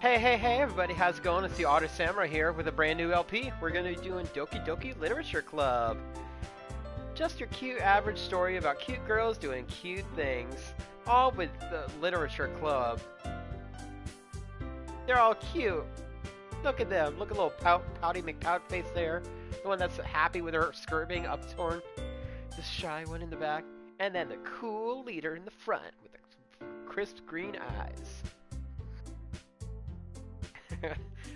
Hey everybody, how's it going? It's the Otter Samurai here with a brand new LP. We're going to be doing Doki Doki Literature Club. Just your cute average story about cute girls doing cute things. All with the Literature Club. They're all cute. Look at them. Look at little pouty McPout face there. The one that's happy with her skirt being uptorn. The shy one in the back. And then the cool leader in the front with the crisp green eyes.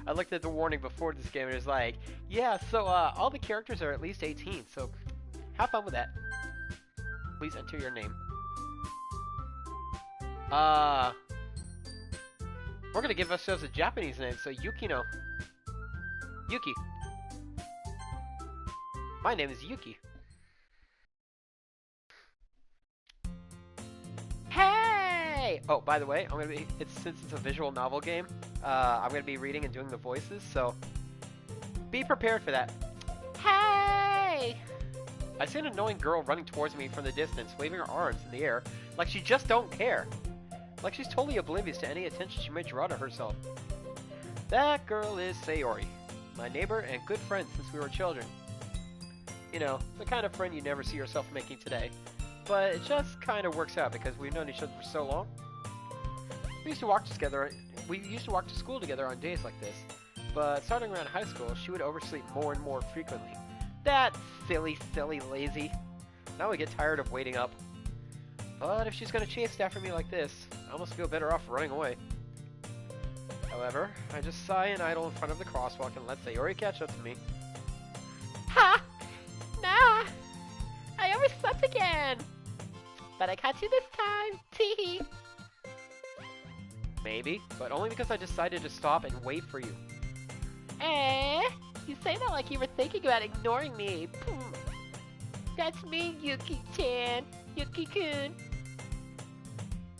I looked at the warning before this game and it was like, yeah, so all the characters are at least 18, so have fun with that. Please enter your name. We're gonna give ourselves a Japanese name, so Yukino. Yuki. My name is Yuki. Hey! Oh, by the way, since it's a visual novel game, I'm gonna be reading and doing the voices, so be prepared for that. Hey! I see an annoying girl running towards me from the distance, waving her arms in the air, like she just don't care. Like she's totally oblivious to any attention she might draw to herself. That girl is Sayori, my neighbor and good friend since we were children. You know, the kind of friend you never see yourself making today. But it just kind of works out because we've known each other for so long. We used to walk to school together on days like this, but starting around high school, she would oversleep more and more frequently. That silly lazy. Now I get tired of waiting up. But if she's gonna chase after me like this, I almost feel better off running away. However, I just sigh and idle in front of the crosswalk and let Sayori catch up to me. Ha! Nah! I overslept again! But I caught you this time! Tee-hee! Maybe, but only because I decided to stop and wait for you. Eh? You say that like you were thinking about ignoring me. That's me, Yuki-chan. Yuki-kun.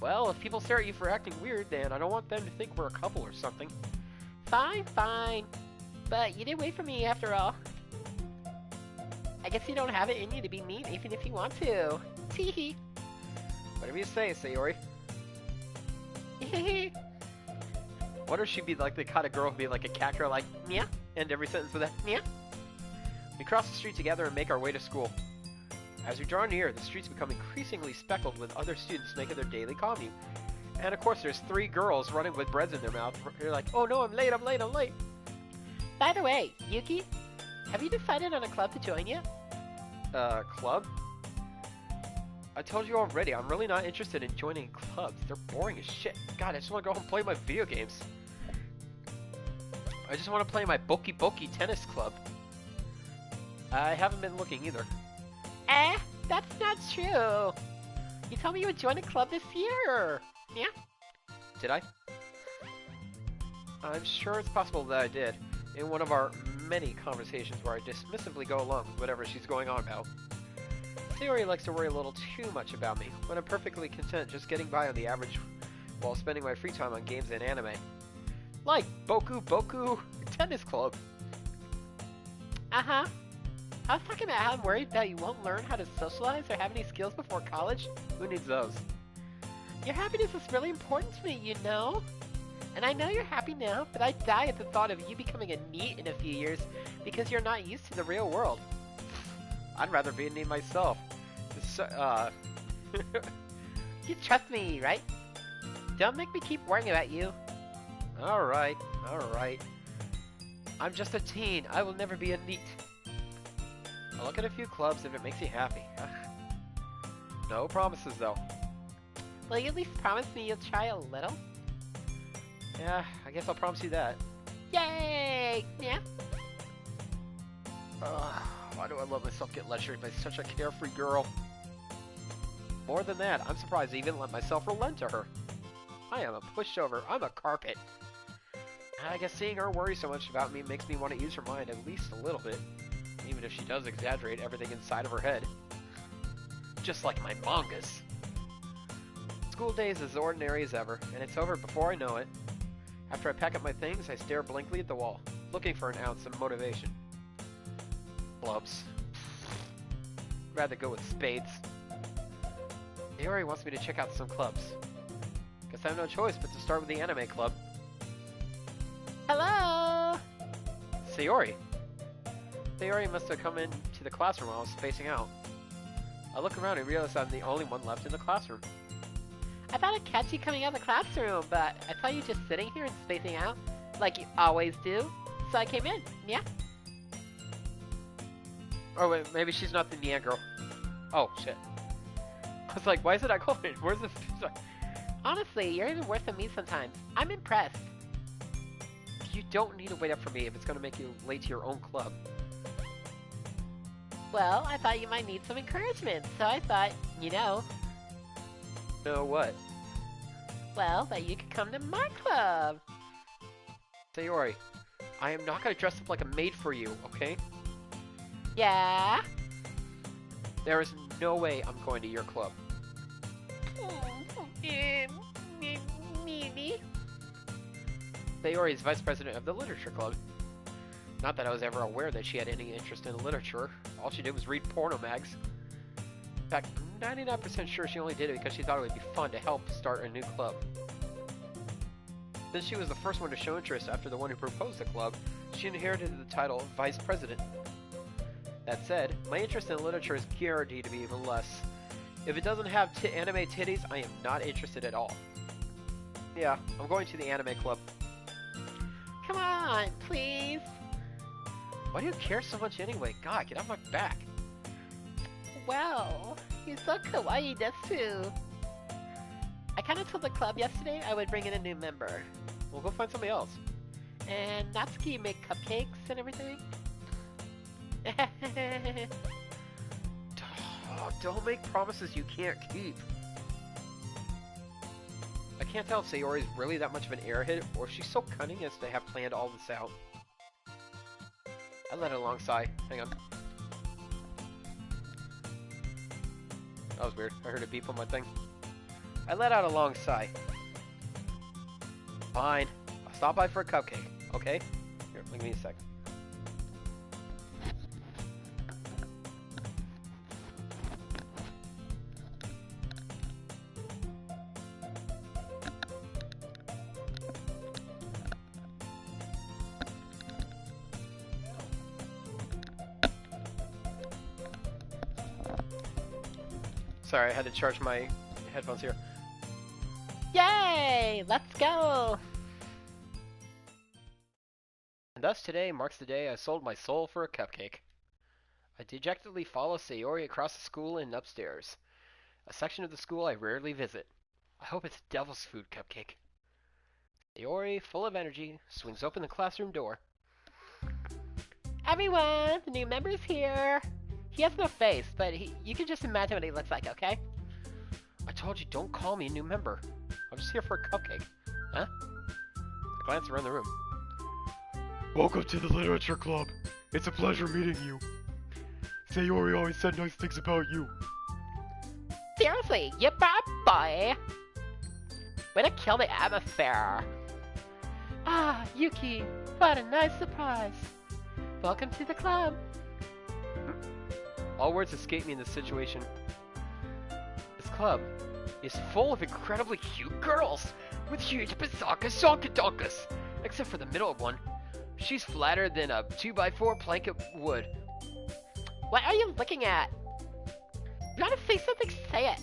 Well, if people stare at you for acting weird, then I don't want them to think we're a couple or something. Fine. But you did wait for me after all. I guess you don't have it in you to be mean even if you want to. Tee-hee. Whatever you say, Sayori. What if she'd be like the kind of girl who'd be like a cat girl, like, meow, end every sentence with a meow? We cross the street together and make our way to school. As we draw near, the streets become increasingly speckled with other students making their daily commute. And of course, there's 3 girls running with breads in their mouth. They're like, oh no, I'm late. By the way, Yuki, have you decided on a club to join yet? Club? I told you already, I'm really not interested in joining clubs. They're boring as shit. God, I just want to go home and play my video games. I just want to play my Boki Boki tennis club. I haven't been looking either. That's not true. You told me you would join a club this year. Yeah? Did I? I'm sure it's possible that I did. In one of our many conversations where I dismissively go along with whatever she's going on about. Sayori likes to worry a little too much about me, when I'm perfectly content just getting by on the average while spending my free time on games and anime. Like Boku Tennis Club. Uh-huh. I was talking about how I'm worried that you won't learn how to socialize or have any skills before college. Who needs those? Your happiness is really important to me, you know? And I know you're happy now, but I die at the thought of you becoming a NEET in a few years because you're not used to the real world. I'd rather be a NEET myself. You trust me, right? Don't make me keep worrying about you. Alright. I'm just a teen. I will never be a NEET. I'll look at a few clubs if it makes you happy. No promises, though. Will you at least promise me you'll try a little? Yeah, I guess I'll promise you that. Yay! Yeah? Why do I let myself get lectured by such a carefree girl? More than that, I'm surprised I even let myself relent to her. I am a pushover. I'm a carpet. I guess seeing her worry so much about me makes me want to use her mind at least a little bit. Even if she does exaggerate everything inside of her head. Just like my mangas. School day is as ordinary as ever, and it's over before I know it. After I pack up my things, I stare blankly at the wall, looking for an ounce of motivation. Clubs. Rather go with spades. Sayori wants me to check out some clubs. Guess I have no choice but to start with the anime club. Hello! Sayori. Sayori must have come into the classroom while I was spacing out. I look around and realize I'm the only one left in the classroom. I thought I'd catch you coming out of the classroom, but I saw you just sitting here and spacing out, like you always do. So I came in, yeah? Oh wait, maybe she's not the Nyan girl. Oh, shit. I was like, why is it not going? Where's the... Honestly, you're even worse than me sometimes. I'm impressed. You don't need to wait up for me if it's going to make you late to your own club. Well, I thought you might need some encouragement, so I thought, you know... Know what? Well, that you could come to my club. Sayori, I am not going to dress up like a maid for you, okay? Yeah? There is no way I'm going to your club. Sayori is vice president of the literature club. Not that I was ever aware that she had any interest in literature. All she did was read porno mags. In fact, I'm 99% sure she only did it because she thought it would be fun to help start a new club. Since she was the first one to show interest after the one who proposed the club, she inherited the title of vice president. That said, my interest in literature is guaranteed to be even less. If it doesn't have anime titties, I am not interested at all. Yeah, I'm going to the anime club. Come on, please. Why do you care so much anyway? God, get off my back. Well, you're so kawaii desu. I kinda told the club yesterday I would bring in a new member. We'll go find somebody else. And Natsuki make cupcakes and everything. Don't make promises you can't keep. I can't tell if Sayori is really that much of an airhead, or if she's so cunning as to have planned all this out. I let out a long sigh. Hang on. That was weird. I heard a beep on my thing. I let out a long sigh. Fine. I'll stop by for a cupcake, okay? Here, give me a sec. Sorry, I had to charge my headphones here. Yay! Let's go! And thus today marks the day I sold my soul for a cupcake. I dejectedly follow Sayori across the school and upstairs. A section of the school I rarely visit. I hope it's devil's food cupcake. Sayori, full of energy, swings open the classroom door. Everyone, the new member's here! He has no face, but you can just imagine what he looks like, okay? I told you, don't call me a new member. I'm just here for a cupcake. Huh? I glance around the room. Welcome to the literature club. It's a pleasure meeting you. Sayori always said nice things about you. Seriously, you bad boy. Way to kill the atmosphere. Ah, Yuki, what a nice surprise. Welcome to the club. All words escape me in this situation. This club is full of incredibly cute girls with huge bazooka sonkadonkas, except for the middle one. She's flatter than a 2x4 plank of wood. What are you looking at? You gotta say something, say it.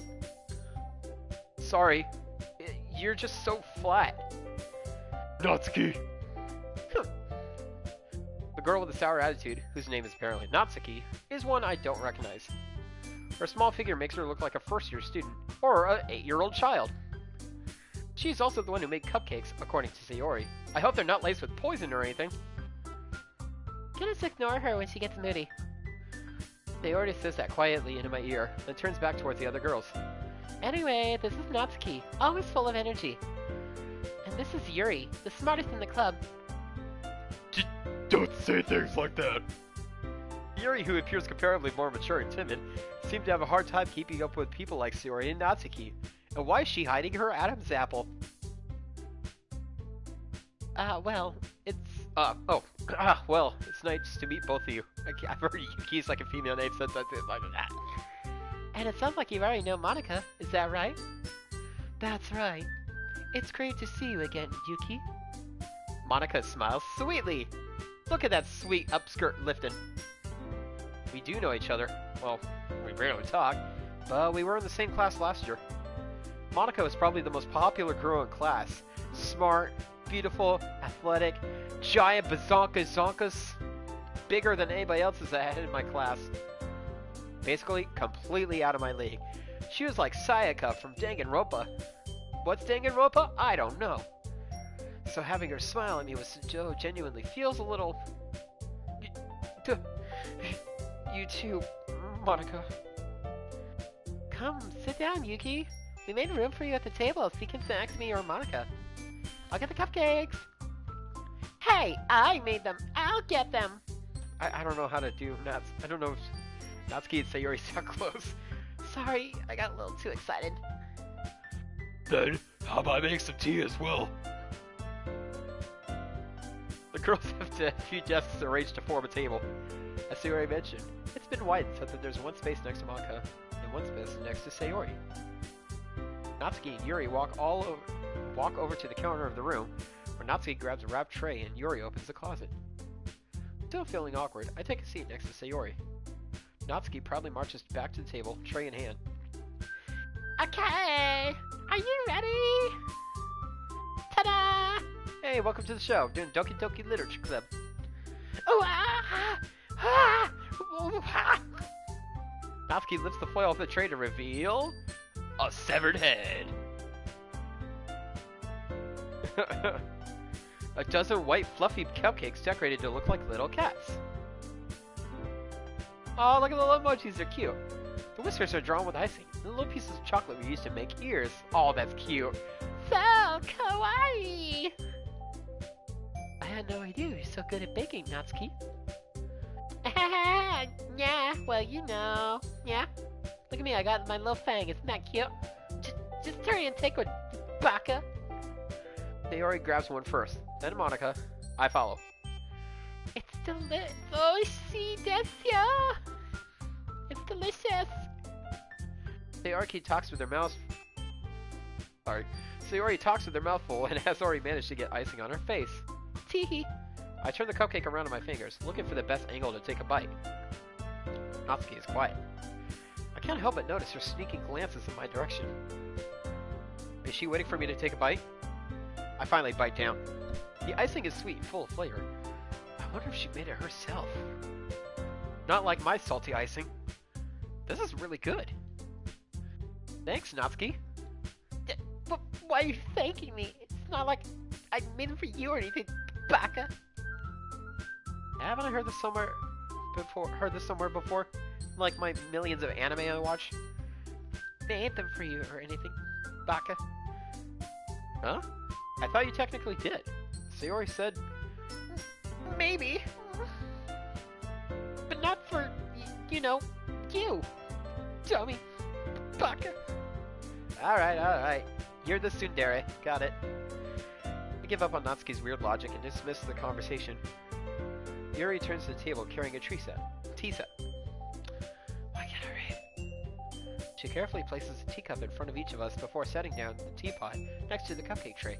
Sorry, you're just so flat. Natsuki. The girl with the sour attitude, whose name is apparently Natsuki, is one I don't recognize. Her small figure makes her look like a first-year student, or an 8-year-old child. She's also the one who made cupcakes, according to Sayori. I hope they're not laced with poison or anything. Just ignore her when she gets moody. Sayori says that quietly into my ear, then turns back towards the other girls. Anyway, this is Natsuki, always full of energy. And this is Yuri, the smartest in the club. Don't say things like that. Yuri, who appears comparably more mature and timid, seemed to have a hard time keeping up with people like Sayori and Natsuki. And why is she hiding her Adam's apple? Well, it's... well, it's nice to meet both of you. I've heard Yuki's like a female name since I did like that. And it sounds like you already know Monica, is that right? That's right. It's great to see you again, Yuki. Monica smiles sweetly. Look at that sweet upskirt lifting. We do know each other. Well, we rarely talk, but we were in the same class last year. Monica was probably the most popular girl in class. Smart, beautiful, athletic, giant bazonkas zonkas. Bigger than anybody else's I had in my class. Basically, completely out of my league. She was like Sayaka from Danganronpa. What's Danganronpa? I don't know. So having her smile at me was so genuinely feels a little... You too, Monica. Come, sit down, Yuki. We made room for you at the table so you can sit next to me or Monica. I'll get the cupcakes. Hey, I made them. I'll get them. I don't know how to do Nats. I don't know if Natsuki and Sayori sound close. Sorry, I got a little too excited. Then, how about I make some tea as well? The girls have a few desks arranged to form a table. As Sayori mentioned, it's been widened so that there's one space next to Monica and one space next to Sayori. Natsuki and Yuri walk over to the counter of the room, where Natsuki grabs a wrapped tray and Yuri opens the closet. Still feeling awkward, I take a seat next to Sayori. Natsuki proudly marches back to the table, tray in hand. Okay, are you ready? Ta-da! Hey, welcome to the show. Doing Doki Doki Literature Club. Oh, Natsuki lifts the foil off the tray to reveal a severed head. A dozen white fluffy cupcakes decorated to look like little cats. Oh, look at the little emojis, they're cute. The whiskers are drawn with icing. The little pieces of chocolate were used to make ears. Oh, that's cute. So kawaii! I had no idea you're so good at baking, Natsuki. Yeah, well, you know. Yeah. Look at me, I got my little fang. Isn't that cute? Just hurry and take one, baka. Sayori grabs one first, then Monica. I follow. It's delicious. It's delicious. Sayori talks with their mouth. Sayori talks with their mouth full and has already managed to get icing on her face. Teehee. I turn the cupcake around in my fingers, looking for the best angle to take a bite. Natsuki is quiet. I can't help but notice her sneaking glances in my direction. Is she waiting for me to take a bite? I finally bite down. The icing is sweet and full of flavor. I wonder if she made it herself. Not like my salty icing. This is really good. Thanks, Natsuki. Why are you thanking me? It's not like I made them for you or anything, baka. Haven't I heard this somewhere before? Like my millions of anime I watch? They ain't them for you or anything, baka. Huh? I thought you technically did. Sayori said... Maybe. But not for, you know, you. Dummy. Baka. Alright. You're the tsundere. Got it. I give up on Natsuki's weird logic and dismiss the conversation. Yuri turns to the table carrying a tea set. Why can't I read? She carefully places a teacup in front of each of us before setting down the teapot next to the cupcake tray.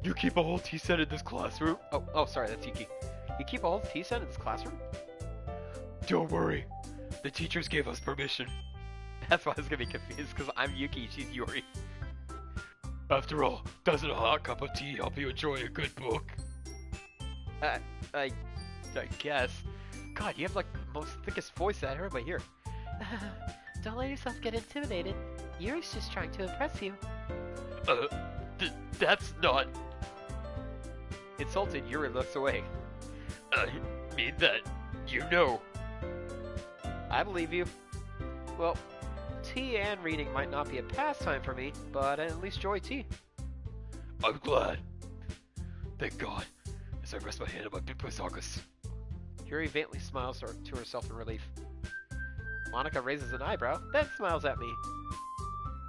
You keep a whole tea set in this classroom? Oh, sorry, that's Yuki. You keep a whole tea set in this classroom? Don't worry. The teachers gave us permission. That's why I was gonna be confused, because I'm Yuki, she's Yuri. After all, doesn't a hot cup of tea help you enjoy a good book? I guess. God, you have like the most thickest voice I heard by here. Don't let yourself get intimidated. Yuri's just trying to impress you. That's not... Insulted, Yuri looks away. I mean that, you know. I believe you. Well, tea and reading might not be a pastime for me, but I at least enjoy tea. I'm glad. Thank God. As I rest my hand on my big bazonkas. Yuri faintly smiles to herself in relief. Monica raises an eyebrow, then smiles at me.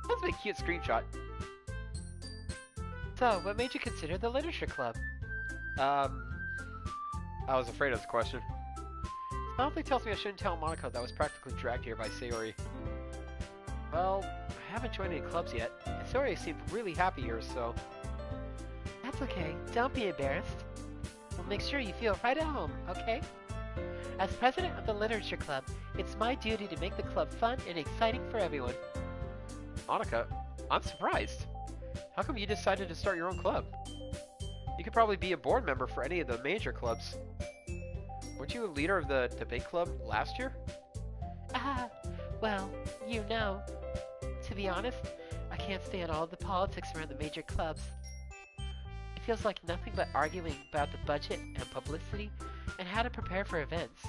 That's a cute screenshot. So, what made you consider the literature club? I was afraid of this question. Something tells me I shouldn't tell Monica that I was practically dragged here by Sayori. Well, I haven't joined any clubs yet, and Sayori seemed really happy here, so... That's okay. Don't be embarrassed. We'll make sure you feel right at home, okay? As president of the Literature Club, it's my duty to make the club fun and exciting for everyone. Monica, I'm surprised. How come you decided to start your own club? You could probably be a board member for any of the major clubs. Weren't you a leader of the debate club last year? Well, you know. To be honest, I can't stand all the politics around the major clubs. It feels like nothing but arguing about the budget and publicity and how to prepare for events.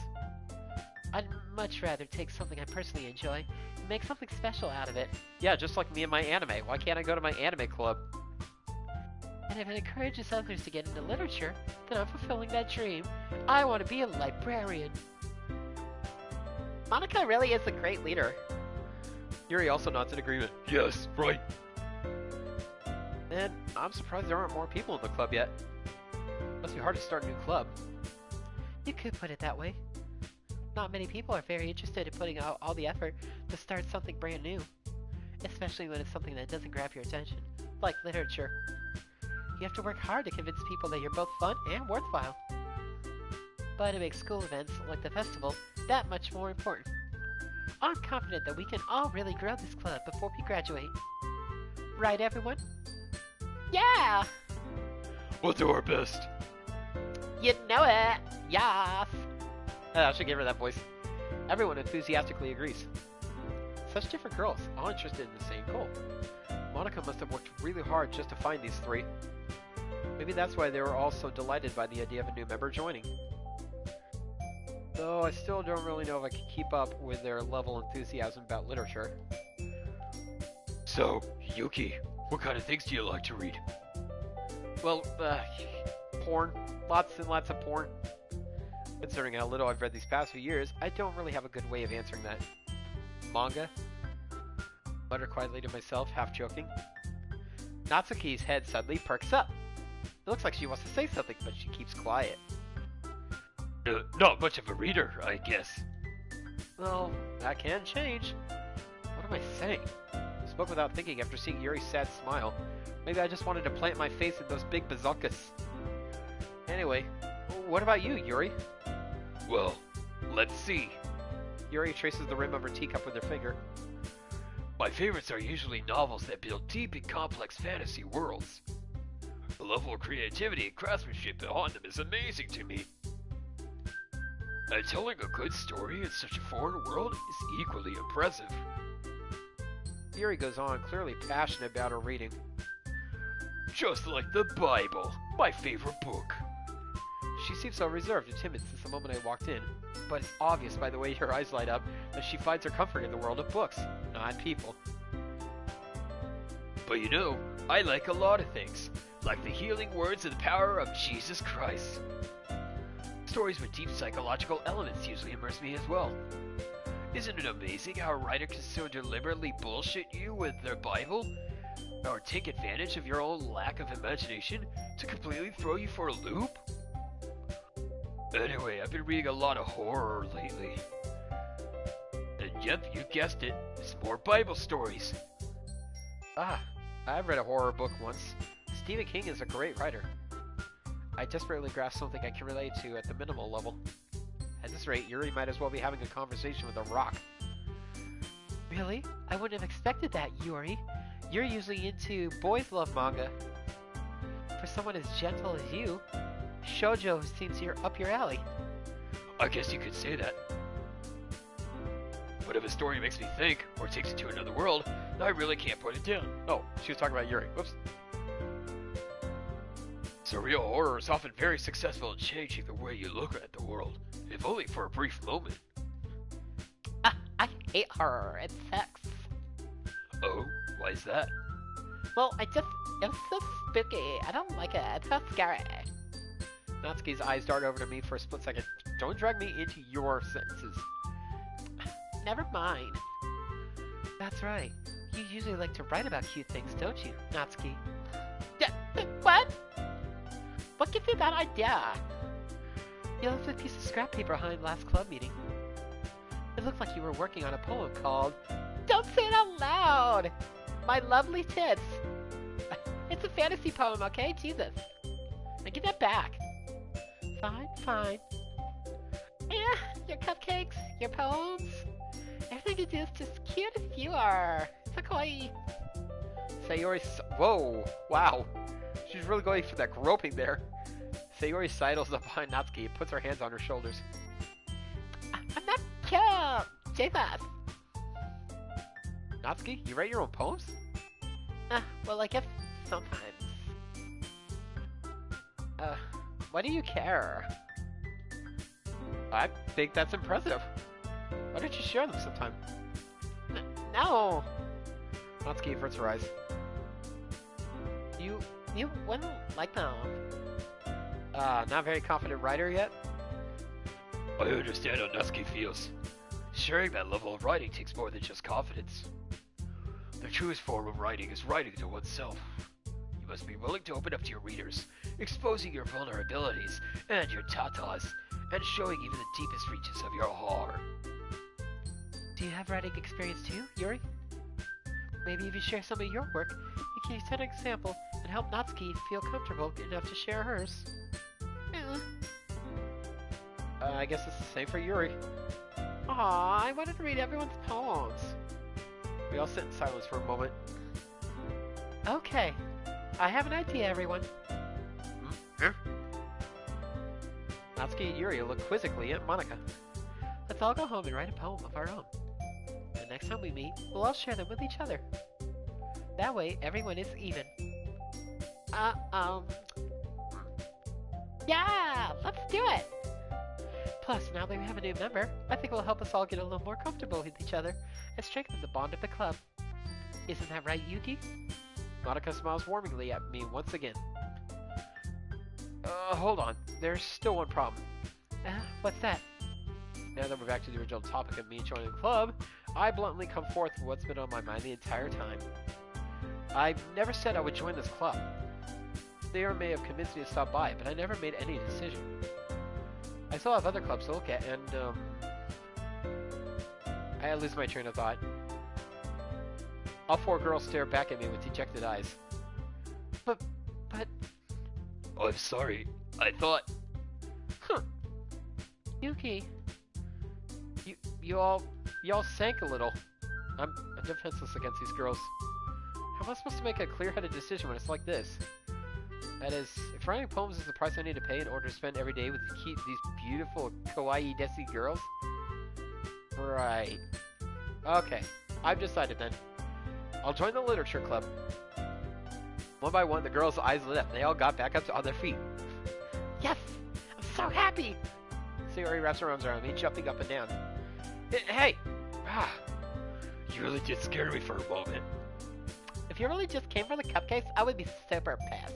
I'd much rather take something I personally enjoy and make something special out of it. Yeah, just like me and my anime. Why can't I go to my anime club? And if it encourages others to get into literature, then I'm fulfilling that dream. I want to be a librarian. Monica really is a great leader. Yuri also nods in agreement. Yes, right. And I'm surprised there aren't more people in the club yet. Must be hard to start a new club. You could put it that way. Not many people are very interested in putting out all the effort to start something brand new. Especially when it's something that doesn't grab your attention, like literature. You have to work hard to convince people that you're both fun and worthwhile. But it makes school events, like the festival, that much more important. I'm confident that we can all really grow this club before we graduate. Right, everyone? Yeah! We'll do our best. You know it! Yes! I should give her that voice. Everyone enthusiastically agrees. Such different girls, all interested in the same goal. Monica must have worked really hard just to find these three. Maybe that's why they were all so delighted by the idea of a new member joining. Though I still don't really know if I can keep up with their level of enthusiasm about literature. So, Yuki, what kind of things do you like to read? Well, porn. Lots and lots of porn. Considering how little I've read these past few years, I don't really have a good way of answering that. Manga? Mutter quietly to myself, half joking. Natsuki's head suddenly perks up. It looks like she wants to say something, but she keeps quiet. Not much of a reader, I guess. Well, that can change. What am I saying? I spoke without thinking after seeing Yuri's sad smile. Maybe I just wanted to plant my face in those big bazookas. Anyway, what about you, Yuri? Well, let's see. Yuri traces the rim of her teacup with her finger. My favorites are usually novels that build deep and complex fantasy worlds. The level of creativity and craftsmanship behind them is amazing to me. And telling a good story in such a foreign world is equally impressive. Yuri goes on, clearly passionate about her reading. Just like the Bible, my favorite book. She seems so reserved and timid since the moment I walked in, but it's obvious by the way her eyes light up that she finds her comfort in the world of books, not people. But you know, I like a lot of things, like the healing words and the power of Jesus Christ. Stories with deep psychological elements usually immerse me as well. Isn't it amazing how a writer can so deliberately bullshit you with their Bible? Or take advantage of your own lack of imagination to completely throw you for a loop? Anyway, I've been reading a lot of horror lately. And yep, you guessed it, it's more Bible stories. I've read a horror book once. Stephen King is a great writer. I desperately grasp something I can relate to at the minimal level. At this rate, Yuri might as well be having a conversation with a rock. Really? I wouldn't have expected that, Yuri. You're usually into boys love manga. For someone as gentle as you, shoujo seems up your alley. I guess you could say that. But if a story makes me think, or takes it to another world, I really can't put it down. Oh, she was talking about Yuri. Whoops. Surreal horror is often very successful in changing the way you look at the world, if only for a brief moment. I hate horror. It sucks. Oh, why is that? Well, it's so spooky. I don't like it. It's so scary. Natsuki's eyes dart over to me for a split second. Don't drag me into your sentences. Never mind. That's right. You usually like to write about cute things, don't you, Natsuki? What? What gives you that idea? You left a piece of scrap paper behind last club meeting. It looked like you were working on a poem called Don't Say It Out Loud! My Lovely Tits! It's a fantasy poem, okay? Jesus. I give that back. Fine, fine. Yeah, your cupcakes, your poems. Everything you do is just cute as you are. So kawaii. Sayori, whoa, wow. She's really going for that groping there. Sayori sidles up behind Natsuki and puts her hands on her shoulders. I'm not cute, Jesus. Natsuki, you write your own poems? Well, I guess sometimes. Why do you care? I think that's impressive. Why don't you share them sometime? No! Natsuki averts her eyes. You wouldn't like them. Not very confident writer yet? I understand how Natsuki feels. Sharing that level of writing takes more than just confidence. The truest form of writing is writing to oneself. You must be willing to open up to your readers, exposing your vulnerabilities and your tatas, and showing even the deepest reaches of your heart. Do you have writing experience too, Yuri? Maybe if you share some of your work, you can set an example and help Natsuki feel comfortable enough to share hers. I guess it's the same for Yuri. Aw, I wanted to read everyone's poems. We all sit in silence for a moment. Okay, I have an idea, everyone. Natsuki and Yuri look quizzically at Monika. Let's all go home and write a poem of our own. The next time we meet, we'll all share them with each other. That way, everyone is even. Yeah, let's do it! Plus, now that we have a new member, I think it will help us all get a little more comfortable with each other and strengthen the bond of the club. Isn't that right, Yuki? Monika smiles warmingly at me once again. Hold on. There's still one problem. What's that? Now that we're back to the original topic of me joining the club, I bluntly come forth with what's been on my mind the entire time. I never said I would join this club. They may have convinced me to stop by, but I never made any decision. I still have other clubs to look at, and, I lose my train of thought. All four girls stare back at me with dejected eyes. But... Oh, I'm sorry. I thought... Yuki... You all sank a little. I'm defenseless against these girls. How am I supposed to make a clear-headed decision when it's like this? That is, if writing poems is the price I need to pay in order to spend every day with these beautiful kawaii desi girls? Right. Okay, I've decided then. I'll join the literature club. One by one, the girls' eyes lit up. They all got back up on their feet. Yes! I'm so happy! Sayori wraps her arms around me, jumping up and down. Hey! You really did scare me for a moment. If you really just came for the cupcakes, I would be super pissed.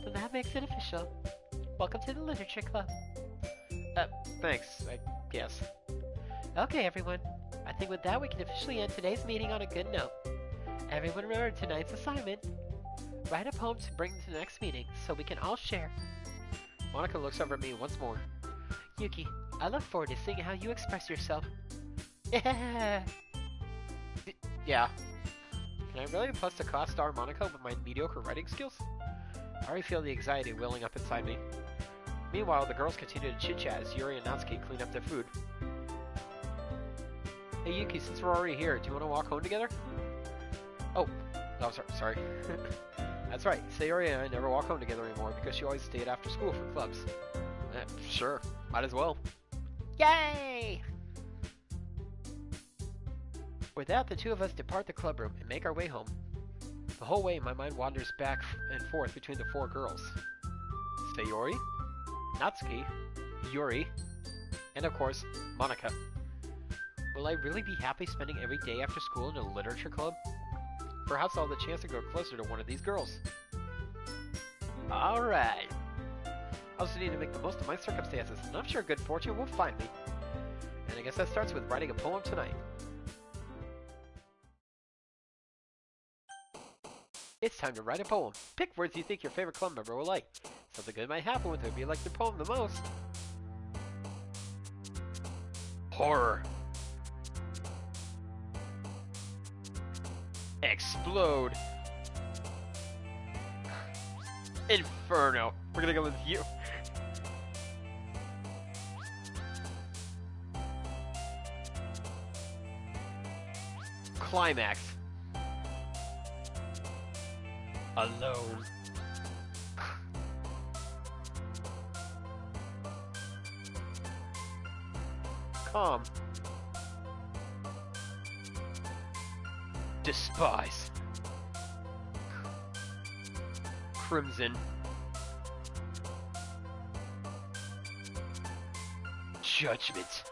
Then that makes it official. Welcome to the literature club. Thanks, I guess. Okay, everyone. I think with that we can officially end today's meeting on a good note. Everyone remember tonight's assignment. Write a poem to bring to the next meeting so we can all share. Monika looks over at me once more. Yuki, I look forward to seeing how you express yourself. Yeah. Can I really post a class star Monika with my mediocre writing skills? I already feel the anxiety welling up inside me. Meanwhile, the girls continue to chit-chat as Yuri and Natsuki clean up their food. Hey Yuki, since we're already here, do you want to walk home together? Oh, sorry. That's right, Sayori and I never walk home together anymore because she always stayed after school for clubs. Sure, might as well. Yay! With that, the two of us depart the club room and make our way home. The whole way, my mind wanders back and forth between the four girls. Sayori, Natsuki, Yuri, and of course, Monika. Will I really be happy spending every day after school in a literature club? Perhaps I'll have the chance to grow closer to one of these girls. Alright. I also need to make the most of my circumstances, and I'm sure good fortune will find me. And I guess that starts with writing a poem tonight. It's time to write a poem. Pick words you think your favorite club member will like. Something good might happen with whom you like their poem the most. Horror. Explode. Inferno. We're gonna go with you. Climax. Alone. Calm. Despise. Crimson. Judgment.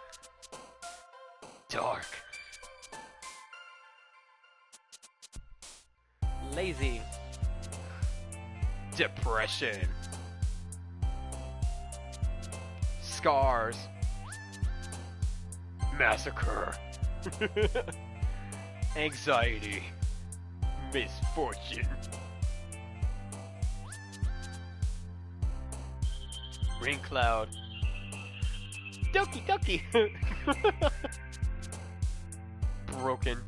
Dark. Lazy. Depression. Scars. Massacre. Anxiety. Misfortune. Rain cloud. Doki Doki. Broken.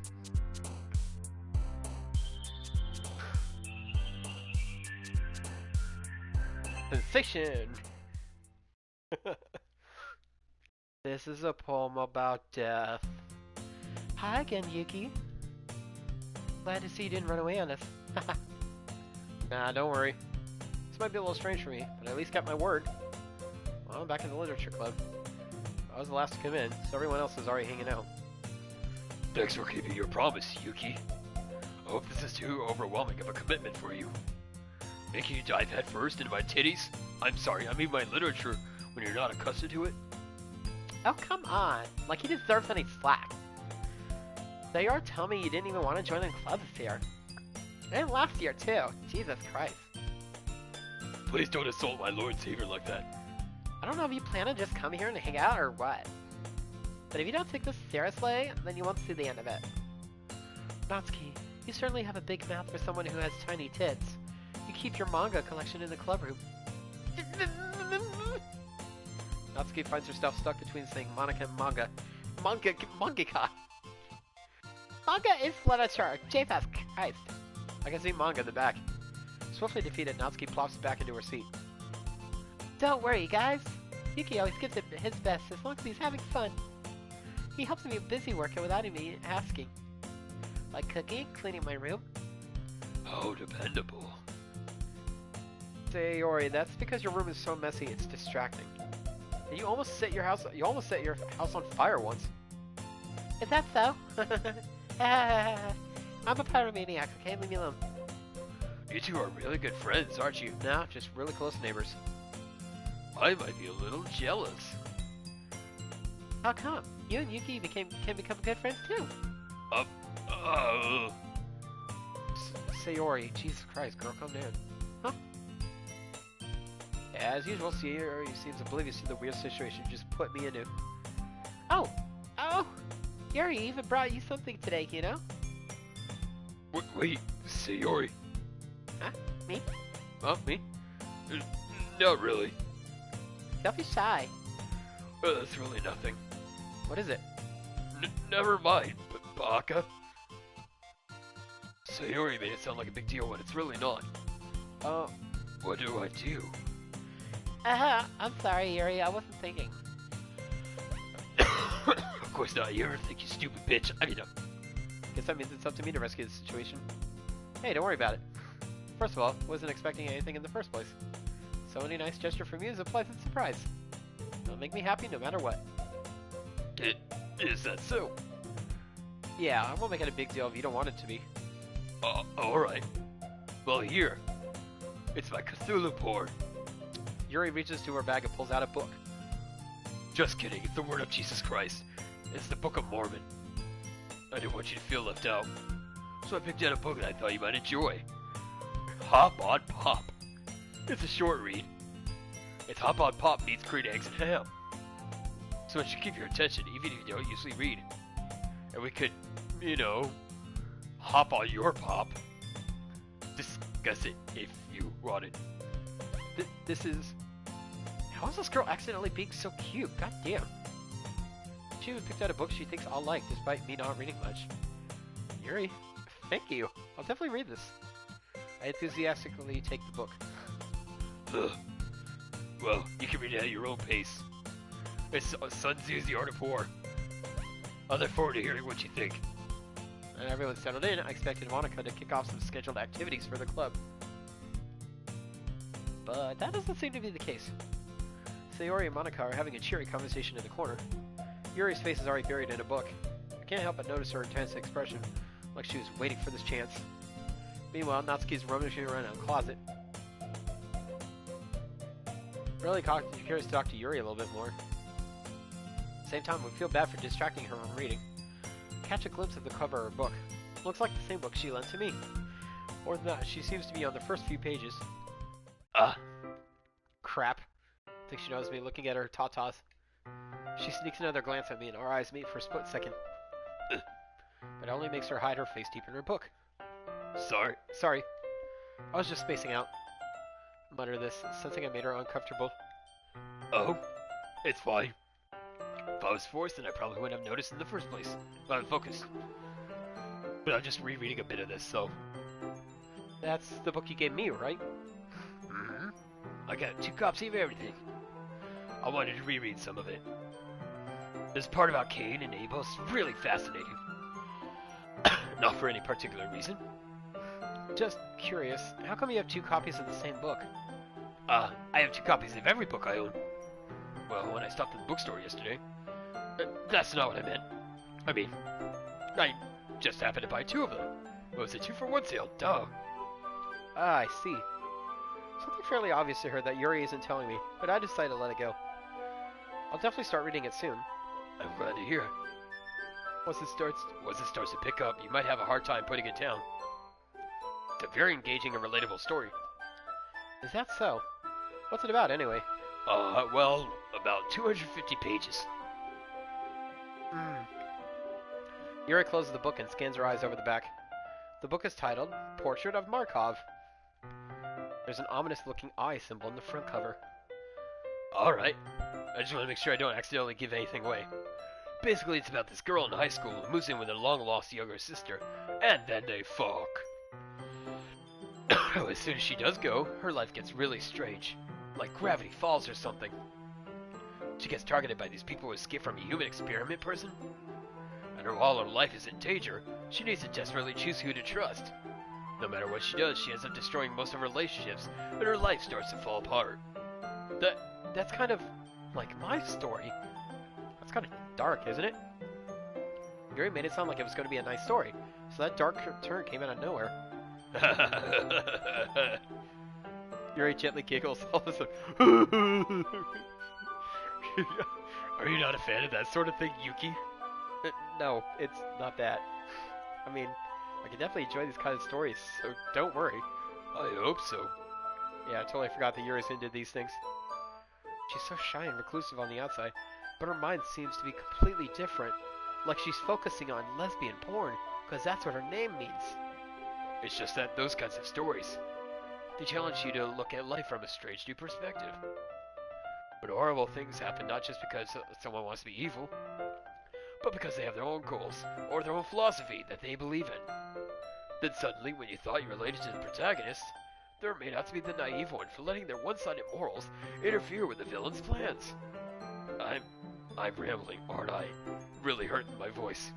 Sensation. This is a poem about death. Hi again, Yuki. Glad to see you didn't run away on us. Nah, don't worry. This might be a little strange for me, but I at least kept my word. Well, I'm back in the literature club. I was the last to come in, so everyone else is already hanging out. Thanks for keeping your promise, Yuki. I hope this is too overwhelming of a commitment for you. Making you dive head first into my titties? I'm sorry, I mean my literature when you're not accustomed to it? Oh, come on. Like he deserves any slack. They are telling me you didn't even want to join the club this year. And last year, too. Jesus Christ. Please don't insult my Lord Savior like that. I don't know if you plan to just come here and hang out or what. But if you don't take this seriously, then you won't see the end of it. Natsuki, you certainly have a big mouth for someone who has tiny tits. You keep your manga collection in the club room. Natsuki finds herself stuck between saying Monica and manga. Mangaka. Manga is literature. Jesus Christ. I can see manga in the back. Swiftly defeated, Natsuki plops back into her seat. Don't worry, guys. Yuki always gives it his best as long as he's having fun. He helps me busy working without me asking. Like cooking, cleaning my room. How dependable. Sayori, that's because your room is so messy it's distracting. And you almost set your house on fire once. Is that so? I'm a pyromaniac, okay? Leave me alone. You two are really good friends, aren't you? No, just really close neighbors. I might be a little jealous. How come? You and Yuki can become good friends too. Sayori, Jesus Christ, girl, calm down. Huh? As usual, Sayori seems oblivious to the weird situation you just put me into. Oh! Yuri even brought you something today, you know? Wait, Sayori. Huh? Me? Huh, me? Not really. Don't be shy. That's really nothing. What is it? Never mind, Baka. Sayori made it sound like a big deal when it's really not. Oh. What do I do? I'm sorry, Yuri. I wasn't thinking. Of course not. You ever think, you stupid bitch? I mean, Guess that means it's up to me to rescue the situation. Hey, don't worry about it. First of all, wasn't expecting anything in the first place. So any nice gesture from you is a pleasant surprise. It'll make me happy no matter what. Is that so? Yeah, I won't make it a big deal if you don't want it to be. Alright. Well, here. It's my Cthulhu board. Yuri reaches to her bag and pulls out a book. Just kidding, it's the word of Jesus Christ. It's the Book of Mormon. I didn't want you to feel left out. So I picked out a book that I thought you might enjoy. Hop on Pop. It's a short read. It's Hop on Pop meets Green Eggs and Ham. So it should keep your attention even if you don't usually read. And we could, hop on your pop. Discuss it if you wanted. This is... How is this girl accidentally being so cute? God damn. She even picked out a book she thinks I'll like despite me not reading much. Yuri, thank you. I'll definitely read this. I enthusiastically take the book. Ugh. Well, you can read it at your own pace. It's Sun Tzu's The Art of War. I look forward to hearing what you think. And everyone's settled in. I expected Monica to kick off some scheduled activities for the club. But that doesn't seem to be the case. Sayori and Monica are having a cheery conversation in the corner. Yuri's face is already buried in a book. I can't help but notice her intense expression, like she was waiting for this chance. Meanwhile, Natsuki's rummaging around in a closet. Really curious to talk to Yuri a little bit more. At the same time, we feel bad for distracting her from reading. Catch a glimpse of the cover of her book. Looks like the same book she lent to me. More than that, she seems to be on the first few pages. Crap. Think she knows me looking at her tatas. She sneaks another glance at me and our eyes meet for a split second. But it only makes her hide her face deep in her book. Sorry. I was just spacing out. Mutter this, sensing I made her uncomfortable. Oh? It's fine. If I was forced, then I probably wouldn't have noticed in the first place. But I'm focused. But I'm just rereading a bit of this, so... That's the book you gave me, right? Mm-hmm. I got 2 copies of everything. I wanted to reread some of it. This part about Cain and Abel is really fascinating. Not for any particular reason. Just curious, how come you have 2 copies of the same book? I have 2 copies of every book I own. Well, when I stopped at the bookstore yesterday. That's not what I meant. I mean, I just happened to buy 2 of them. It was a 2-for-1 sale, duh. Ah, I see. Something fairly obvious to her that Yuri isn't telling me, but I decided to let it go. I'll definitely start reading it soon. I'm glad to hear it. Once it starts to pick up, you might have a hard time putting it down. It's a very engaging and relatable story. Is that so? What's it about, anyway? Well, about 250 pages. Yuri closes the book and scans her eyes over the back. The book is titled Portrait of Markov. There's an ominous-looking eye symbol in the front cover. Alright. I just want to make sure I don't accidentally give anything away. Basically, it's about this girl in high school who moves in with her long-lost younger sister, and then they fuck. As soon as she does go, her life gets really strange. Like Gravity Falls or something. She gets targeted by these people who escape from a human experiment person. And while her life is in danger, she needs to desperately choose who to trust. No matter what she does, she ends up destroying most of her relationships, and her life starts to fall apart. That's kind of like my story. That's kind of dark, isn't it? Yuri made it sound like it was going to be a nice story, so that dark turn came out of nowhere. Yuri gently giggles all of a sudden. Are you not a fan of that sort of thing, Yuki? No, it's not that. I mean, I can definitely enjoy these kind of stories, so don't worry. I hope so. Yeah, I totally forgot that Yuri's into these things. She's so shy and reclusive on the outside, but her mind seems to be completely different. Like she's focusing on lesbian porn, because that's what her name means. It's just that those kinds of stories, they challenge you to look at life from a strange new perspective. When horrible things happen not just because someone wants to be evil, but because they have their own goals, or their own philosophy that they believe in. Then suddenly, when you thought you related to the protagonist, there may not be the naive one for letting their one-sided morals interfere with the villain's plans. I'm rambling, aren't I? Really hurting my voice.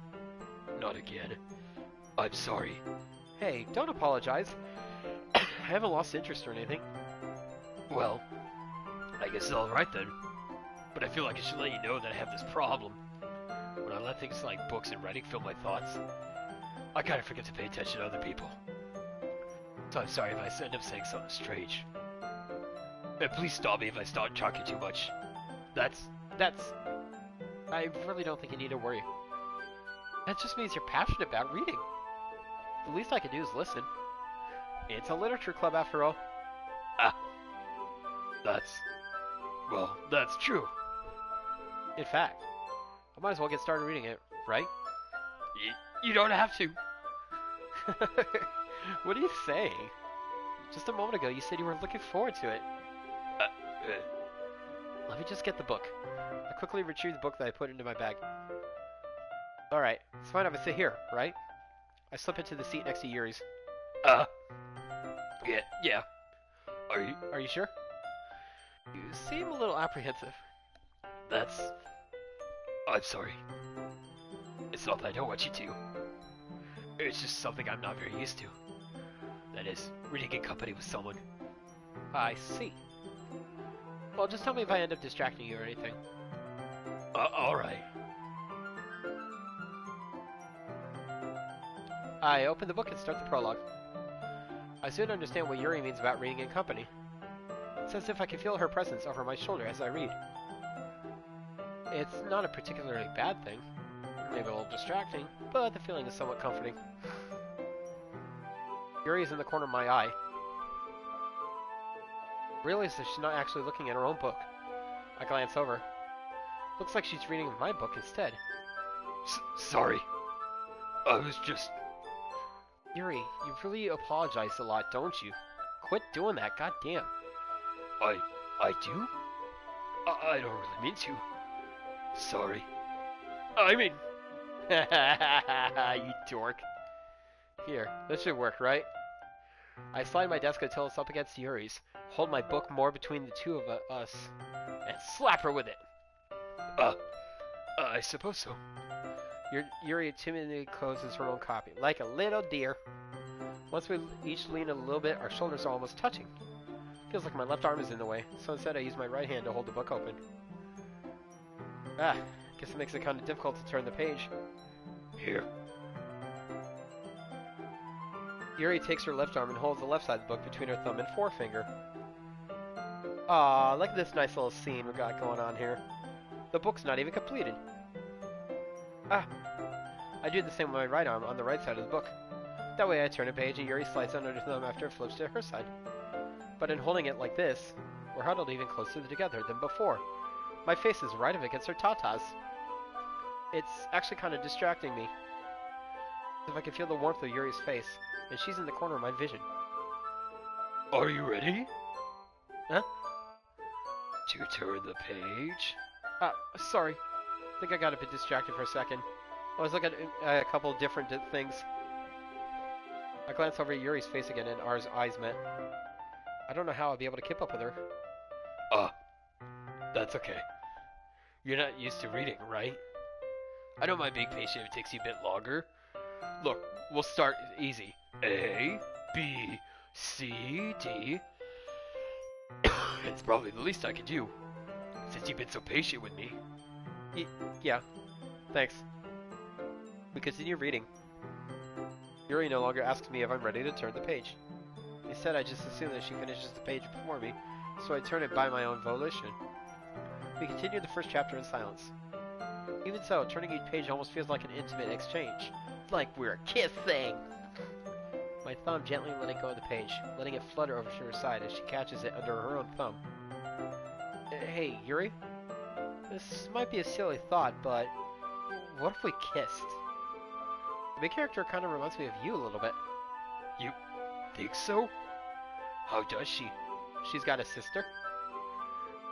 Not again. I'm sorry. Hey, don't apologize. I haven't lost interest or anything. Well, I guess it's alright then. But I feel like I should let you know that I have this problem. When I let things like books and writing fill my thoughts, I kind of forget to pay attention to other people. So I'm sorry if I end up saying something strange. And please stop me if I start talking too much. That's... I really don't think you need to worry. That just means you're passionate about reading. The least I can do is listen. It's a literature club after all. That's true. In fact, I might as well get started reading it, right? You don't have to. What are you saying? Just a moment ago you said you were looking forward to it. Let me just get the book. I quickly retrieved the book that I put into my bag. Alright, it's fine if I sit here, right? I slip into the seat next to Yuri's. Yeah. Are you sure? You seem a little apprehensive. That's... I'm sorry. It's not that I don't want you to. It's just something I'm not very used to. That is, reading in company with someone. I see. Well, just tell me if I end up distracting you or anything. Alright. I open the book and start the prologue. I soon understand what Yuri means about reading in company. It's as if I can feel her presence over my shoulder as I read. It's not a particularly bad thing. Maybe a little distracting, but the feeling is somewhat comforting. Yuri is in the corner of my eye. I realize that she's not actually looking at her own book. I glance over. Looks like she's reading my book instead. Sorry. I was just... Yuri, you really apologize a lot, don't you? Quit doing that, goddamn. I do? I don't really mean to. Sorry. I mean... You dork. Here, this should work, right? I slide my desk until it's up against Yuri's, hold my book more between the two of us, and slap her with it. I suppose so. Yuri timidly closes her own copy, like a little deer. Once we each lean a little bit, our shoulders are almost touching. Feels like my left arm is in the way, so instead I use my right hand to hold the book open. Guess it makes it kind of difficult to turn the page. Here. Yuri takes her left arm and holds the left side of the book between her thumb and forefinger. Aw, look at this nice little scene we got going on here. The book's not even completed. I do the same with my right arm on the right side of the book. That way I turn a page and Yuri slides under her thumb after it flips to her side. But in holding it like this, we're huddled even closer together than before. My face is right up against her tatas. It's actually kind of distracting me. As if I can feel the warmth of Yuri's face, and she's in the corner of my vision. Are you ready? Huh? To turn the page? Sorry. I think I got a bit distracted for a second. I was looking at a couple different things. I glance over at Yuri's face again and our eyes met. I don't know how I'll be able to keep up with her. That's okay. You're not used to reading, right? I don't mind being patient if it takes you a bit longer. Look, we'll start easy. A, B, C, D. It's probably the least I can do, since you've been so patient with me. Yeah. Thanks. We continue reading. Yuri no longer asks me if I'm ready to turn the page. Instead, I just assume that she finishes the page before me, so I turn it by my own volition. We continue the first chapter in silence. Even so, turning each page almost feels like an intimate exchange. Like we're kissing! My thumb gently letting go of the page, letting it flutter over to her side as she catches it under her own thumb. Hey, Yuri? This might be a silly thought, but what if we kissed? The main character kind of reminds me of you a little bit. You think so? How does she? She's got a sister?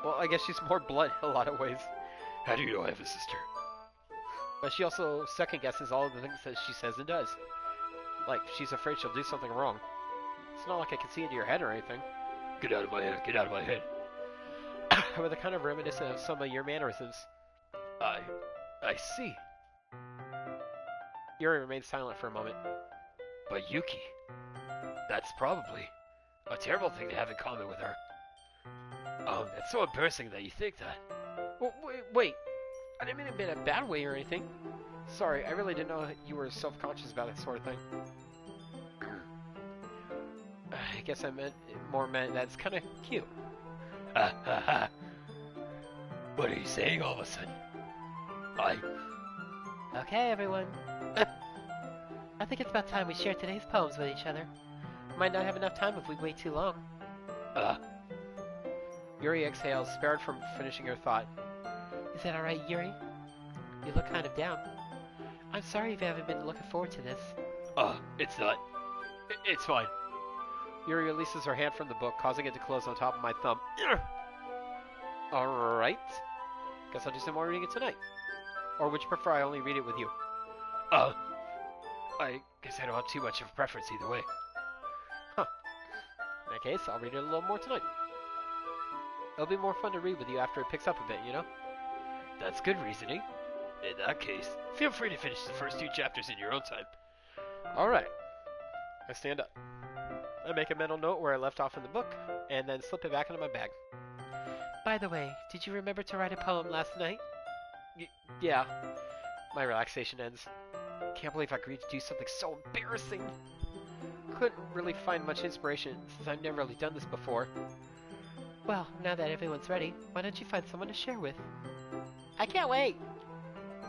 Well, I guess she's more blunt in a lot of ways. How do you know I have a sister? But she also second-guesses all of the things that she says and does. Like, she's afraid she'll do something wrong. It's not like I can see into your head or anything. Get out of my head, get out of my head. But they're kind of reminiscent of some of your mannerisms. I see. Yuri remains silent for a moment. But Yuki, that's probably a terrible thing to have in common with her. It's so embarrassing that you think that. Well, wait. I didn't mean it in a bad way or anything. Sorry, I really didn't know that you were self-conscious about that sort of thing. I guess I meant that's kind of cute. What are you saying all of a sudden? Okay, everyone. I think it's about time we share today's poems with each other. Might not have enough time if we wait too long. Yuri exhales, spared from finishing her thought. Is that alright, Yuri? You look kind of down. I'm sorry if you haven't been looking forward to this. It's not. It's fine. Yuri releases her hand from the book, causing it to close on top of my thumb. Alright. Guess I'll do some more reading it tonight. Or would you prefer I only read it with you? I guess I don't have too much of a preference either way. Huh. In that case, I'll read it a little more tonight. It'll be more fun to read with you after it picks up a bit, you know? That's good reasoning. In that case, feel free to finish the first 2 chapters in your own time. Alright. I stand up. I make a mental note where I left off in the book, and then slip it back into my bag. By the way, did you remember to write a poem last night? Yeah. My relaxation ends. Can't believe I agreed to do something so embarrassing. Couldn't really find much inspiration since I've never really done this before. Well, now that everyone's ready, why don't you find someone to share with? I can't wait!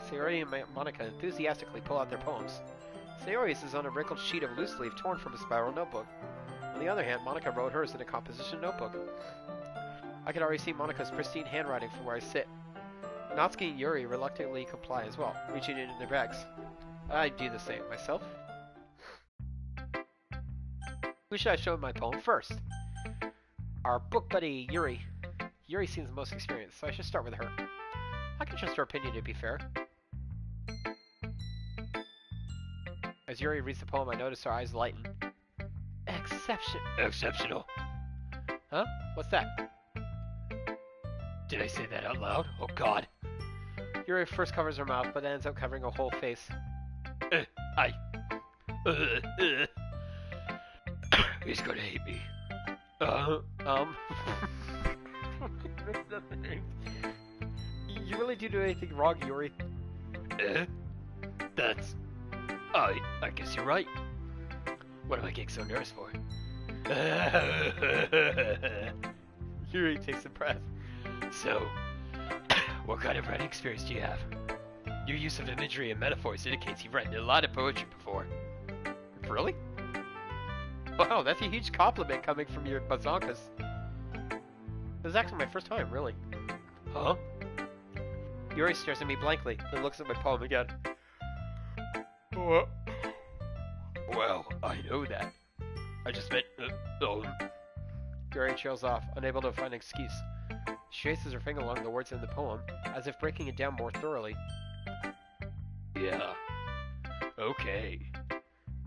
Sayori and Monica enthusiastically pull out their poems. Sayori's is on a wrinkled sheet of loose leaf torn from a spiral notebook. On the other hand, Monica wrote hers in a composition notebook. I can already see Monica's pristine handwriting from where I sit. Natsuki and Yuri reluctantly comply as well, reaching into their bags. I do the same myself. Who should I show my poem first? Our book buddy, Yuri. Yuri seems the most experienced, so I should start with her. I can trust her opinion to be fair. As Yuri reads the poem, I notice her eyes lighten. Exceptional. Huh? What's that? Did I say that out loud? Oh god. Yuri first covers her mouth, but then ends up covering her whole face. He's gonna hate me. You really do anything wrong, Yuri? That's... I guess you're right. What am I getting so nervous for? Yuri takes a breath. So, what kind of writing experience do you have? Your use of imagery and metaphors indicates you've written a lot of poetry before. Really? Wow, that's a huge compliment coming from your bazonkas. This is actually my first time, really. Huh? Yuri stares at me blankly, then looks at my poem again. Well, I know that. I just meant, Yuri trails off, unable to find an excuse. She traces her finger along the words in the poem, as if breaking it down more thoroughly. Yeah. Okay.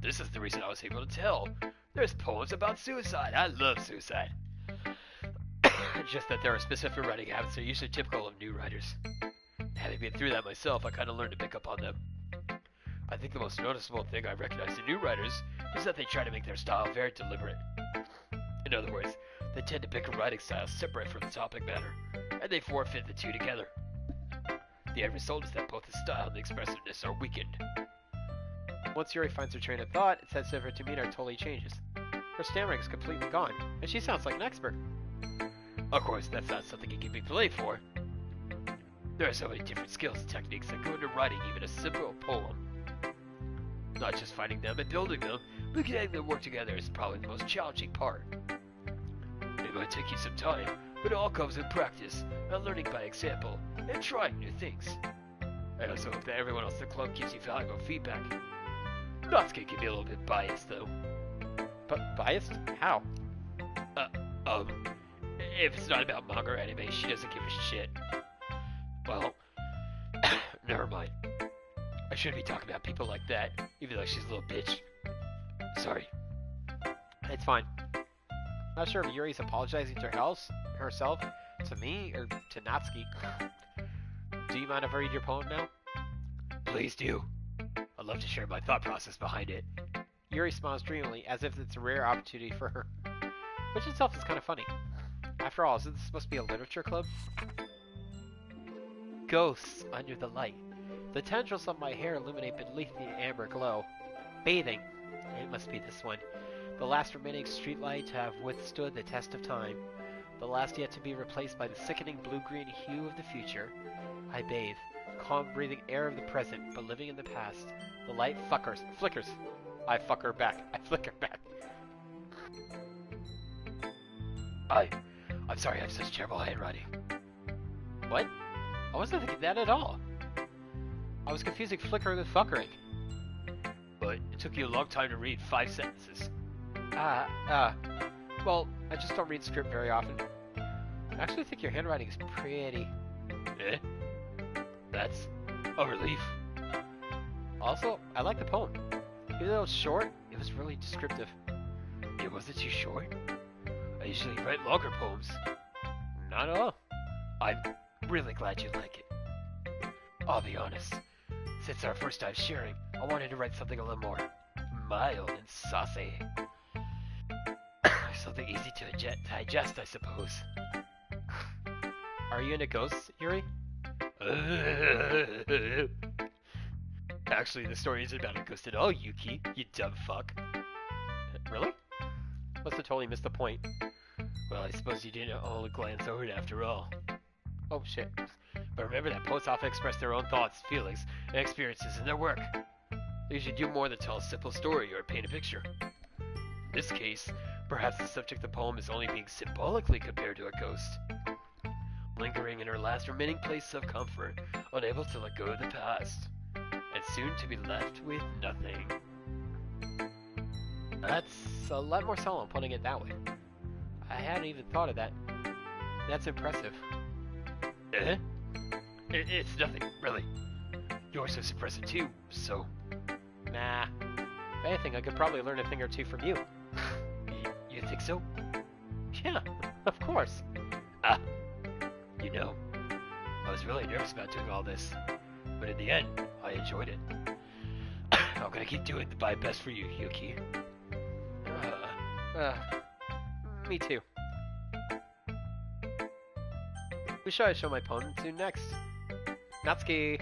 This is the reason I was able to tell. There's poems about suicide. I love suicide. Just that there are specific writing habits that are usually typical of new writers. Having been through that myself, I kind of learned to pick up on them. I think the most noticeable thing I recognize in new writers is that they try to make their style very deliberate. In other words, they tend to pick a writing style separate from the topic matter, and they forfeit the two together. The end result is that both the style and the expressiveness are weakened. Once Yuri finds her train of thought, it's as if her demeanor totally changes. Her stammering is completely gone, and she sounds like an expert. Of course, that's not something you can be played for. There are so many different skills and techniques that go into writing even a simple poem. Not just finding them and building them, but getting them work together is probably the most challenging part. It might take you some time, but it all comes with practice, and learning by example, and trying new things. I also hope that everyone else in the club gives you valuable feedback. Natsuki can be a little bit biased, though. But biased? How? If it's not about manga or anime, she doesn't give a shit. Well, never mind. I shouldn't be talking about people like that, even though she's a little bitch. Sorry. It's fine. Not sure if Yuri's apologizing to herself, to me, or to Natsuki. Do you mind if I read your poem now? Please do. I'd love to share my thought process behind it. Yuri smiles dreamily, as if it's a rare opportunity for her. Which itself is kind of funny. After all, isn't this supposed to be a literature club? Ghosts under the light. The tendrils of my hair illuminate beneath the amber glow. Bathing. It must be this one. The last remaining streetlight to have withstood the test of time. The last yet to be replaced by the sickening blue-green hue of the future. I bathe, calm breathing air of the present, but living in the past. The light flickers. I fuck her back. I flicker back. I'm sorry I have such terrible handwriting. What? I wasn't thinking that at all. I was confusing flickering with fuckering. But it took you a long time to read 5 sentences. Well, I just don't read script very often. I actually think your handwriting is pretty. Eh? That's a relief. Also, I like the poem. Even though it's short, it was really descriptive. It wasn't too short. I usually write longer poems. Not at all. I'm really glad you like it. I'll be honest. Since our first time sharing, I wanted to write something a little more mild and saucy. Something easy to digest, I suppose. Are you into ghosts, Yuri? Actually, the story isn't about a ghost at all, Yuki, you dumb fuck. Really? Must have totally missed the point. Well, I suppose you didn't all glance over it after all. Oh shit. But remember that poets often express their own thoughts, feelings, and experiences in their work. They usually do more than tell a simple story or paint a picture. In this case, perhaps the subject of the poem is only being symbolically compared to a ghost. Lingering in her last remaining place of comfort, unable to let go of the past, and soon to be left with nothing. That's a lot more solemn putting it that way. I hadn't even thought of that. That's impressive. It's nothing, really. Yours is impressive too, so... Nah. If anything, I could probably learn a thing or two from you. You think so? Yeah, of course. You know, I was really nervous about doing all this, but in the end, I enjoyed it. I'm gonna keep doing my best for you, Yuki. Me too. Who should I show my poem to next? Natsuki!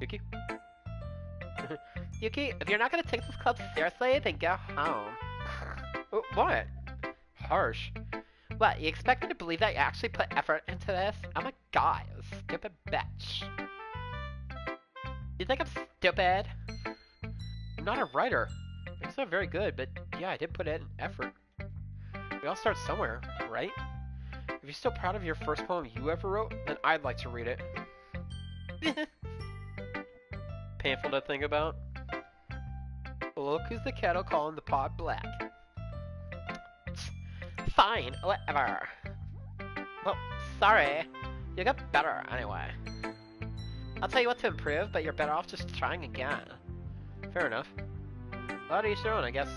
Yuki? Yuki, if you're not gonna take this club seriously, then go home. What? Harsh. What, you expect me to believe that you actually put effort into this? I'm a guy, a stupid bitch. You think I'm stupid? I'm not a writer. It's not very good, but yeah, I did put in effort. We all start somewhere, right? If you're still proud of your first poem you ever wrote, then I'd like to read it. Painful to think about. Look who's the kettle calling the pot black. Fine, whatever. Well, sorry. You got better anyway. I'll tell you what to improve, but you're better off just trying again. Fair enough. Well, to each their own, I guess.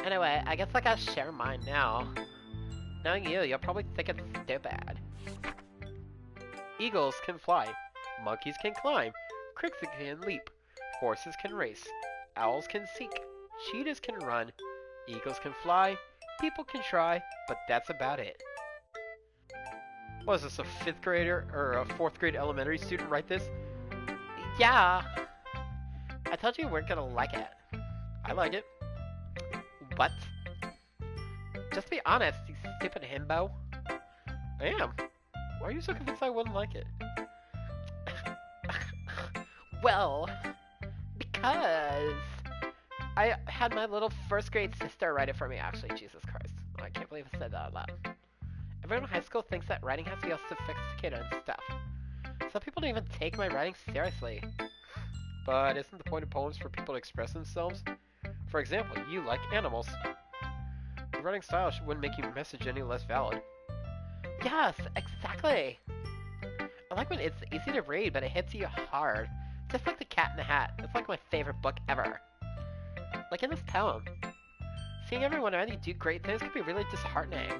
Anyway, I guess I gotta share mine now. Knowing you, you'll probably think it's stupid. Eagles can fly. Monkeys can climb. Crickets can leap. Horses can race. Owls can seek. Cheetahs can run. Eagles can fly. People can try, but that's about it. What is this, a 5th grader or a 4th grade elementary student write this? Yeah. I told you weren't gonna like it. I like it. What? Just be honest, you stupid himbo. I am. Why are you so convinced I wouldn't like it? Well, because I had my little 1st grade sister write it for me, actually. Jesus Christ. I can't believe I said that out loud. Everyone in high school thinks that writing has to be all sophisticated and stuff. Some people don't even take my writing seriously. But isn't the point of poems for people to express themselves? For example, you like animals. Your writing style wouldn't make your message any less valid. Yes, exactly! I like when it's easy to read, but it hits you hard. Just like The Cat in the Hat. It's like my favorite book ever. Like in this poem. Seeing everyone around you do great things can be really disheartening.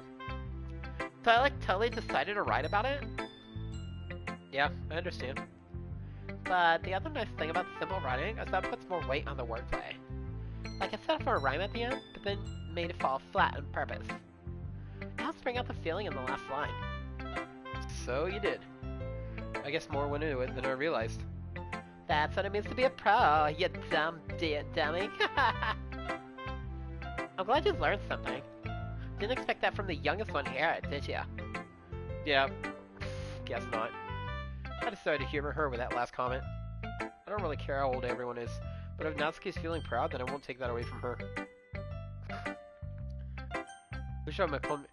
So I totally decided to write about it. Yeah, I understand. But the other nice thing about simple writing is that it puts more weight on the wordplay. Like I set up for a rhyme at the end, but then made it fall flat on purpose. It helps bring out the feeling in the last line. So you did. I guess more went into it than I realized. That's what it means to be a pro, you dumb dummy. I'm glad you learned something. Didn't expect that from the youngest one here, did ya? Yeah, guess not. I decided to humor her with that last comment. I don't really care how old everyone is, but if Natsuki's feeling proud, then I won't take that away from her. Who showed my poem?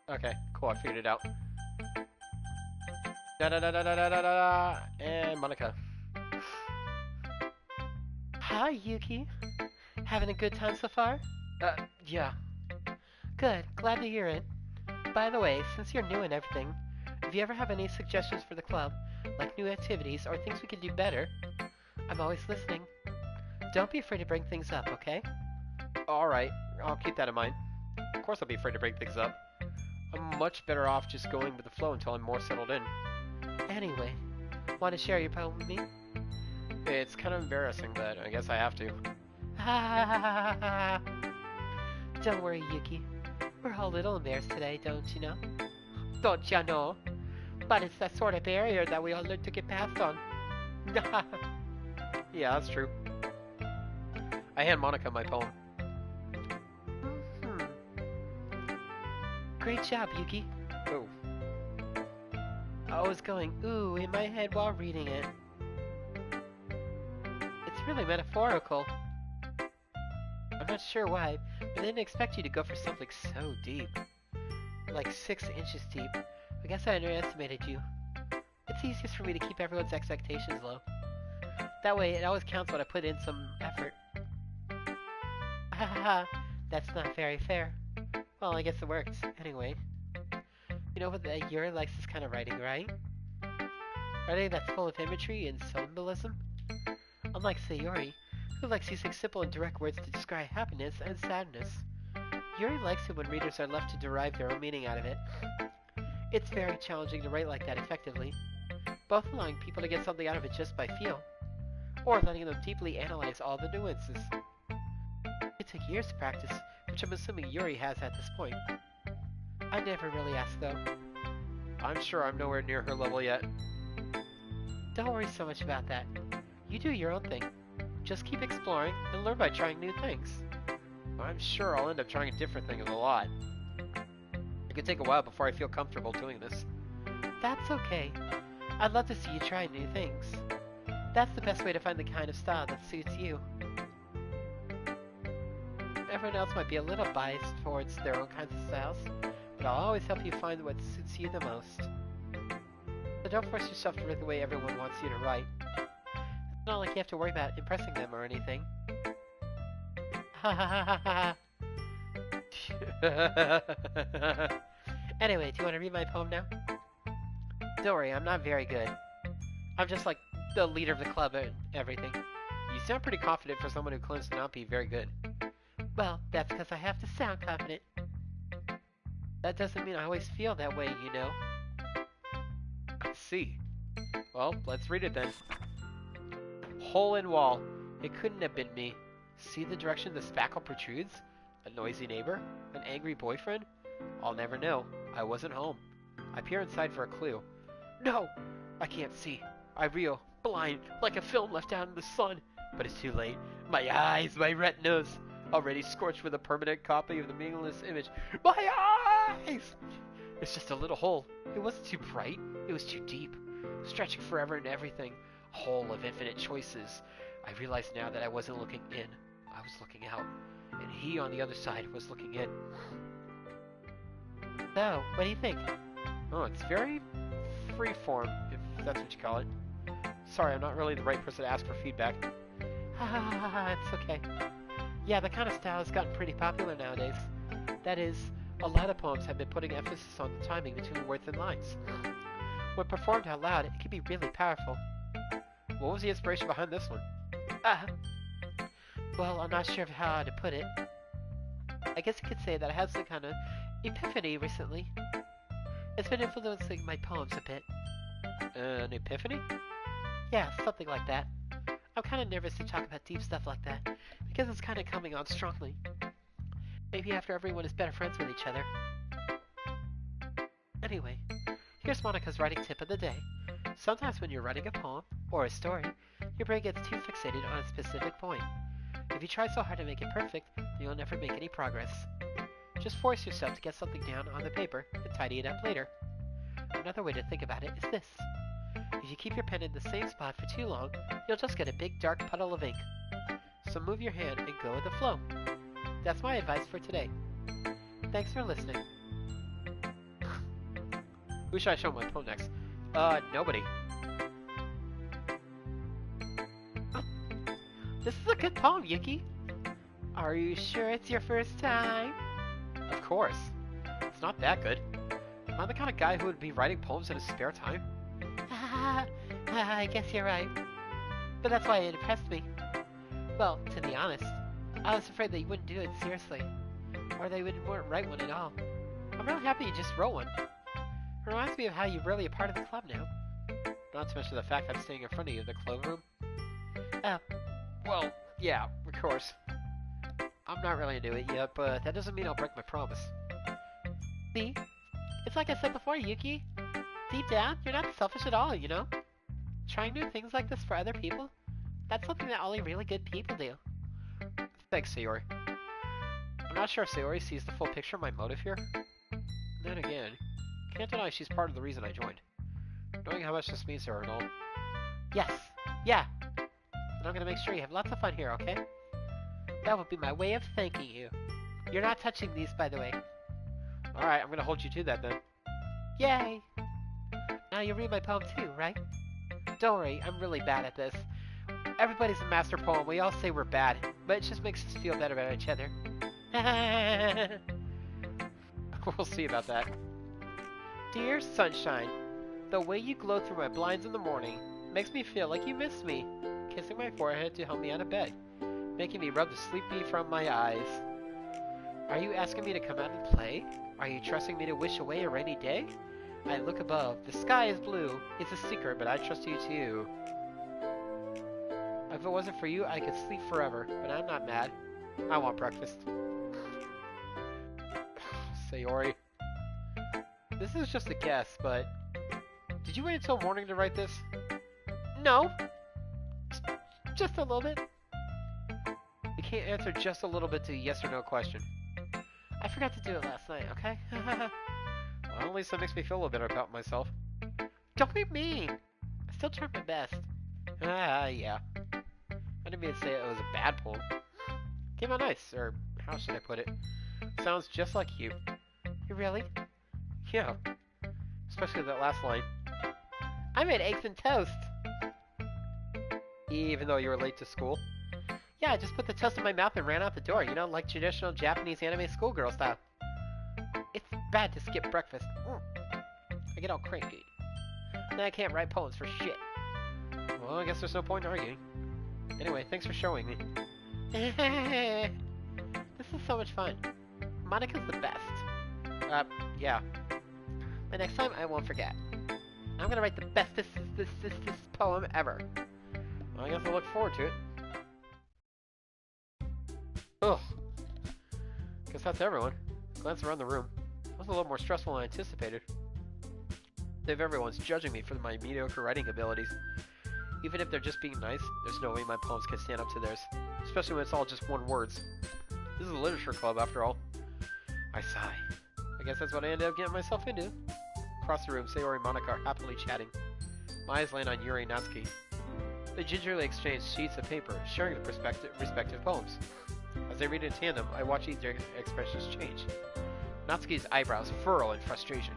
Okay, cool, I figured it out. Da da da da da da da da, and Monica. Hi, Yuki. Having a good time so far? Yeah. Good, glad to hear it. By the way, since you're new and everything, If you ever have any suggestions for the club, like new activities or things we could do better, I'm always listening. Don't be afraid to bring things up, okay? Alright, I'll keep that in mind. Of course I'll be afraid to bring things up. I'm much better off just going with the flow until I'm more settled in. Anyway, want to share your poem with me? It's kind of embarrassing, but I guess I have to. Don't worry, Yuki. We're all a little embarrassed today, don't you know? Don't ya know? But it's that sort of barrier that we all learn to get past on. Yeah, that's true. I hand Monica my poem. Great job, Yuki. Oh. I was going ooh in my head while reading it. It's really metaphorical. I'm not sure why, but I didn't expect you to go for something so deep. Like 6 inches deep. I guess I underestimated you. It's easiest for me to keep everyone's expectations low. That way, it always counts when I put in some effort. Hahaha, that's not very fair. Well, I guess it works. Anyway. You know what, Yuri likes this kind of writing, right? Writing that's full of imagery and symbolism? Unlike Sayori, who likes using simple and direct words to describe happiness and sadness. Yuri likes it when readers are left to derive their own meaning out of it. It's very challenging to write like that effectively, both allowing people to get something out of it just by feel, or letting them deeply analyze all the nuances. It took years to practice, which I'm assuming Yuri has at this point. I never really asked though. I'm sure I'm nowhere near her level yet. Don't worry so much about that. You do your own thing. Just keep exploring and learn by trying new things. I'm sure I'll end up trying different things a lot. It could take a while before I feel comfortable doing this. That's okay. I'd love to see you try new things. That's the best way to find the kind of style that suits you. Everyone else might be a little biased towards their own kinds of styles, but I'll always help you find what suits you the most. So don't force yourself to write the way everyone wants you to write. It's not like you have to worry about impressing them or anything. Ha ha ha ha ha. Anyway, do you want to read my poem now? Don't worry, I'm not very good. I'm just like the leader of the club and everything. You sound pretty confident for someone who claims to not be very good. Well, that's because I have to sound confident. That doesn't mean I always feel that way, you know. I see. Well, let's read it then. Hole in wall. It couldn't have been me. See the direction the spackle protrudes? A noisy neighbor? An angry boyfriend? I'll never know. I wasn't home. I peer inside for a clue. No! I can't see. I reel, blind, like a film left out in the sun. But it's too late. My eyes, my retinas, already scorched with a permanent copy of the meaningless image. My eyes! It's just a little hole. It wasn't too bright. It was too deep. Stretching forever and everything. A hole of infinite choices. I realize now that I wasn't looking in. I was looking out. And he on the other side was looking in. So, what do you think? Oh, it's very freeform, if that's what you call it. Sorry, I'm not really the right person to ask for feedback. Ha ha ha ha, it's okay. Yeah, the kind of style has gotten pretty popular nowadays. That is, a lot of poems have been putting emphasis on the timing between words and lines. When performed out loud, it can be really powerful. What was the inspiration behind this one? Well, I'm not sure of how to put it. I guess you could say that I had some kind of epiphany recently. It's been influencing my poems a bit. An epiphany? Yeah, something like that. I'm kind of nervous to talk about deep stuff like that, because it's kind of coming on strongly. Maybe after everyone is better friends with each other. Anyway, here's Monica's writing tip of the day. Sometimes when you're writing a poem, or a story, your brain gets too fixated on a specific point. If you try so hard to make it perfect, then you'll never make any progress. Just force yourself to get something down on the paper and tidy it up later. Another way to think about it is this. If you keep your pen in the same spot for too long, you'll just get a big dark puddle of ink. So move your hand and go with the flow. That's my advice for today. Thanks for listening. Who should I show my poem next? Nobody. This is a good poem, Yuki. Are you sure it's your first time? Of course. It's not that good. I the kind of guy who would be writing poems in his spare time? I guess you're right. But that's why it impressed me. Well, to be honest, I was afraid that you wouldn't do it seriously. Or that you wouldn't write one at all. I'm really happy you just wrote one. It reminds me of how you're really a part of the club now. Not to mention the fact I'm staying in front of you in the cloakroom. Oh. Well, yeah, of course. I'm not really into it yet, but that doesn't mean I'll break my promise. See? It's like I said before, Yuki. Deep down, you're not selfish at all, you know? Trying new things like this for other people, that's something that only really good people do. Thanks, Sayori. I'm not sure if Sayori sees the full picture of my motive here. Then again, can't deny she's part of the reason I joined. Knowing how much this means to her and all. Yes, yeah. And I'm gonna make sure you have lots of fun here, okay? That would be my way of thanking you. You're not touching these, by the way. Alright, I'm gonna hold you to that then. Yay! Now you read my poem too, right? Don't worry, I'm really bad at this. Everybody's a master poem, we all say we're bad, but it just makes us feel better about each other. We'll see about that. Dear Sunshine, the way you glow through my blinds in the morning makes me feel like you miss me, kissing my forehead to help me out of bed, making me rub the sleepy from my eyes. Are you asking me to come out and play? Are you trusting me to wish away a rainy day? I look above. The sky is blue. It's a secret, but I trust you too. If it wasn't for you, I could sleep forever, but I'm not mad. I want breakfast. Sayori. This is just a guess, but... Did you wait until morning to write this? No. Just a little bit. You can't answer just a little bit to a yes or no question. I forgot to do it last night, okay? Well, at least that makes me feel a little better about myself. Don't be mean! I still tried my best. Yeah. I didn't mean to say it was a bad poem. Came out nice, or how should I put it? Sounds just like you. You really? Yeah. Especially that last line. I made eggs and toast! Even though you were late to school. Yeah, I just put the toast in my mouth and ran out the door, you know, like traditional Japanese anime schoolgirl style. It's bad to skip breakfast. I get all cranky. Then I can't write poems for shit. Well, I guess there's no point in arguing. Anyway, thanks for showing me. This is so much fun. Monika's the best. Yeah. The next time, I won't forget. I'm gonna write the bestest this poem ever. Well, I guess I'll look forward to it. Ugh. Guess that's everyone. Glance around the room. That was a little more stressful than I anticipated. If everyone's judging me for my mediocre writing abilities. Even if they're just being nice, there's no way my poems can stand up to theirs. Especially when it's all just one words. This is a literature club, after all. I sigh. I guess that's what I ended up getting myself into. Across the room, Sayori and Monika are happily chatting. My eyes land on Yuri and Natsuki. They gingerly exchange sheets of paper, sharing the respective poems. As they read in tandem, I watch each their expressions change. Natsuki's eyebrows furrow in frustration.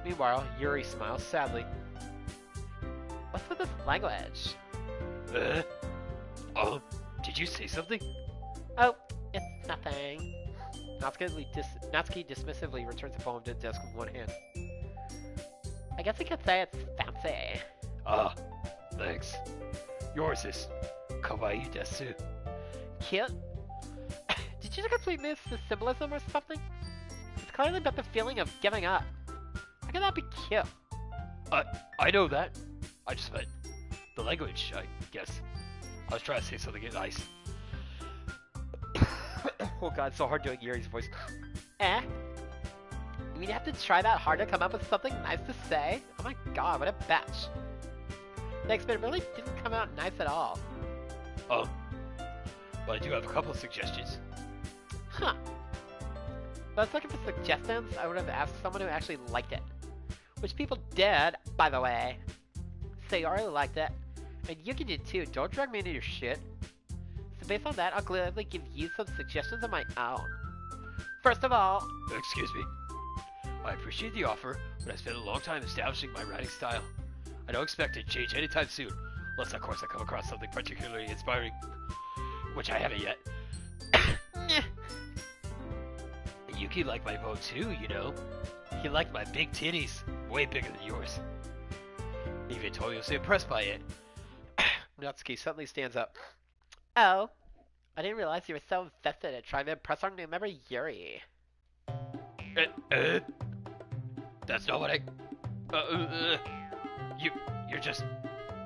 Meanwhile, Yuri smiles sadly. What's with this language? Did you say something? Oh, it's nothing. Natsuki dismissively returns the poem to the desk with one hand. I guess you could say it's fancy. Thanks. Yours is kawaii desu. Cute? Did you complete miss the symbolism or something? It's clearly about the feeling of giving up. How can that be cute? I know that. I just meant the language, I guess. I was trying to say something nice. Oh god, it's so hard doing Yuri's voice. You mean you have to try that hard to come up with something nice to say? Oh my god, what a batch. Thanks, but it really didn't come out nice at all. But I do have a couple of suggestions. Huh. If I was looking for suggestions, I would have asked someone who actually liked it. Which people did, by the way. Sayori liked it. And Yuki did too, don't drag me into your shit. So based on that, I'll gladly give you some suggestions of my own. First of all... Excuse me. I appreciate the offer, but I spent a long time establishing my writing style. I don't expect it to change anytime soon, unless of course I come across something particularly inspiring, which I haven't yet. Nyeh. Yuki liked my poem too, you know. He liked my big titties. Way bigger than yours. He even told me he was impressed by it. Natsuki suddenly stands up. Oh, I didn't realize you were so invested in trying to impress our new member Yuri. That's not what I... You're just...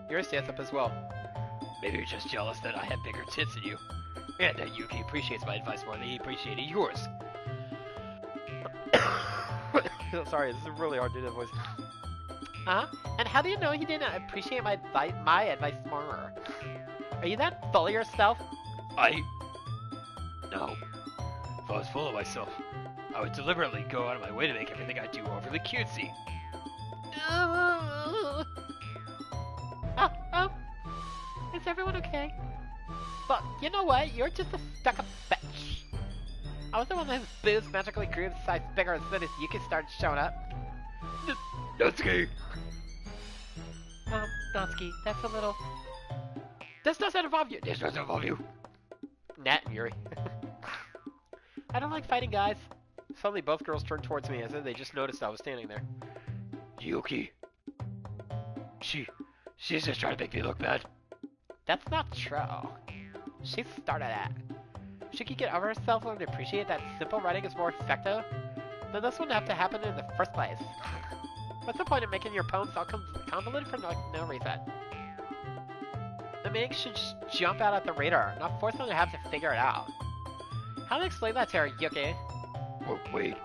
Yuri stands up as well. Maybe you're just jealous that I have bigger tits than you. And that Yuki appreciates my advice more than he appreciated yours. Sorry, this is really hard to do that voice. Huh? And how do you know he didn't appreciate my advice more? Are you that full of yourself? No. If I was full of myself, I would deliberately go out of my way to make everything I do overly cutesy. Is everyone okay? Look, you know what? You're just a stuck-up bitch. I was the one whose boobs magically grew the size bigger as soon as Yuki started showing up. Natsuki! Natsuki, that's a little... This doesn't involve you! This doesn't involve you! Nat and Yuri. I don't like fighting guys. Suddenly both girls turned towards me as if they just noticed I was standing there. Yuki. She's just trying to make me look bad. That's not true. She started that. If she could get over herself and appreciate that simple writing is more effective, then this wouldn't have to happen in the first place. What's the point of making your poems all convoluted for no reason? The meaning should just jump out at the reader, not force them to have to figure it out. How do I explain that to her, Yuki? Oh, wait.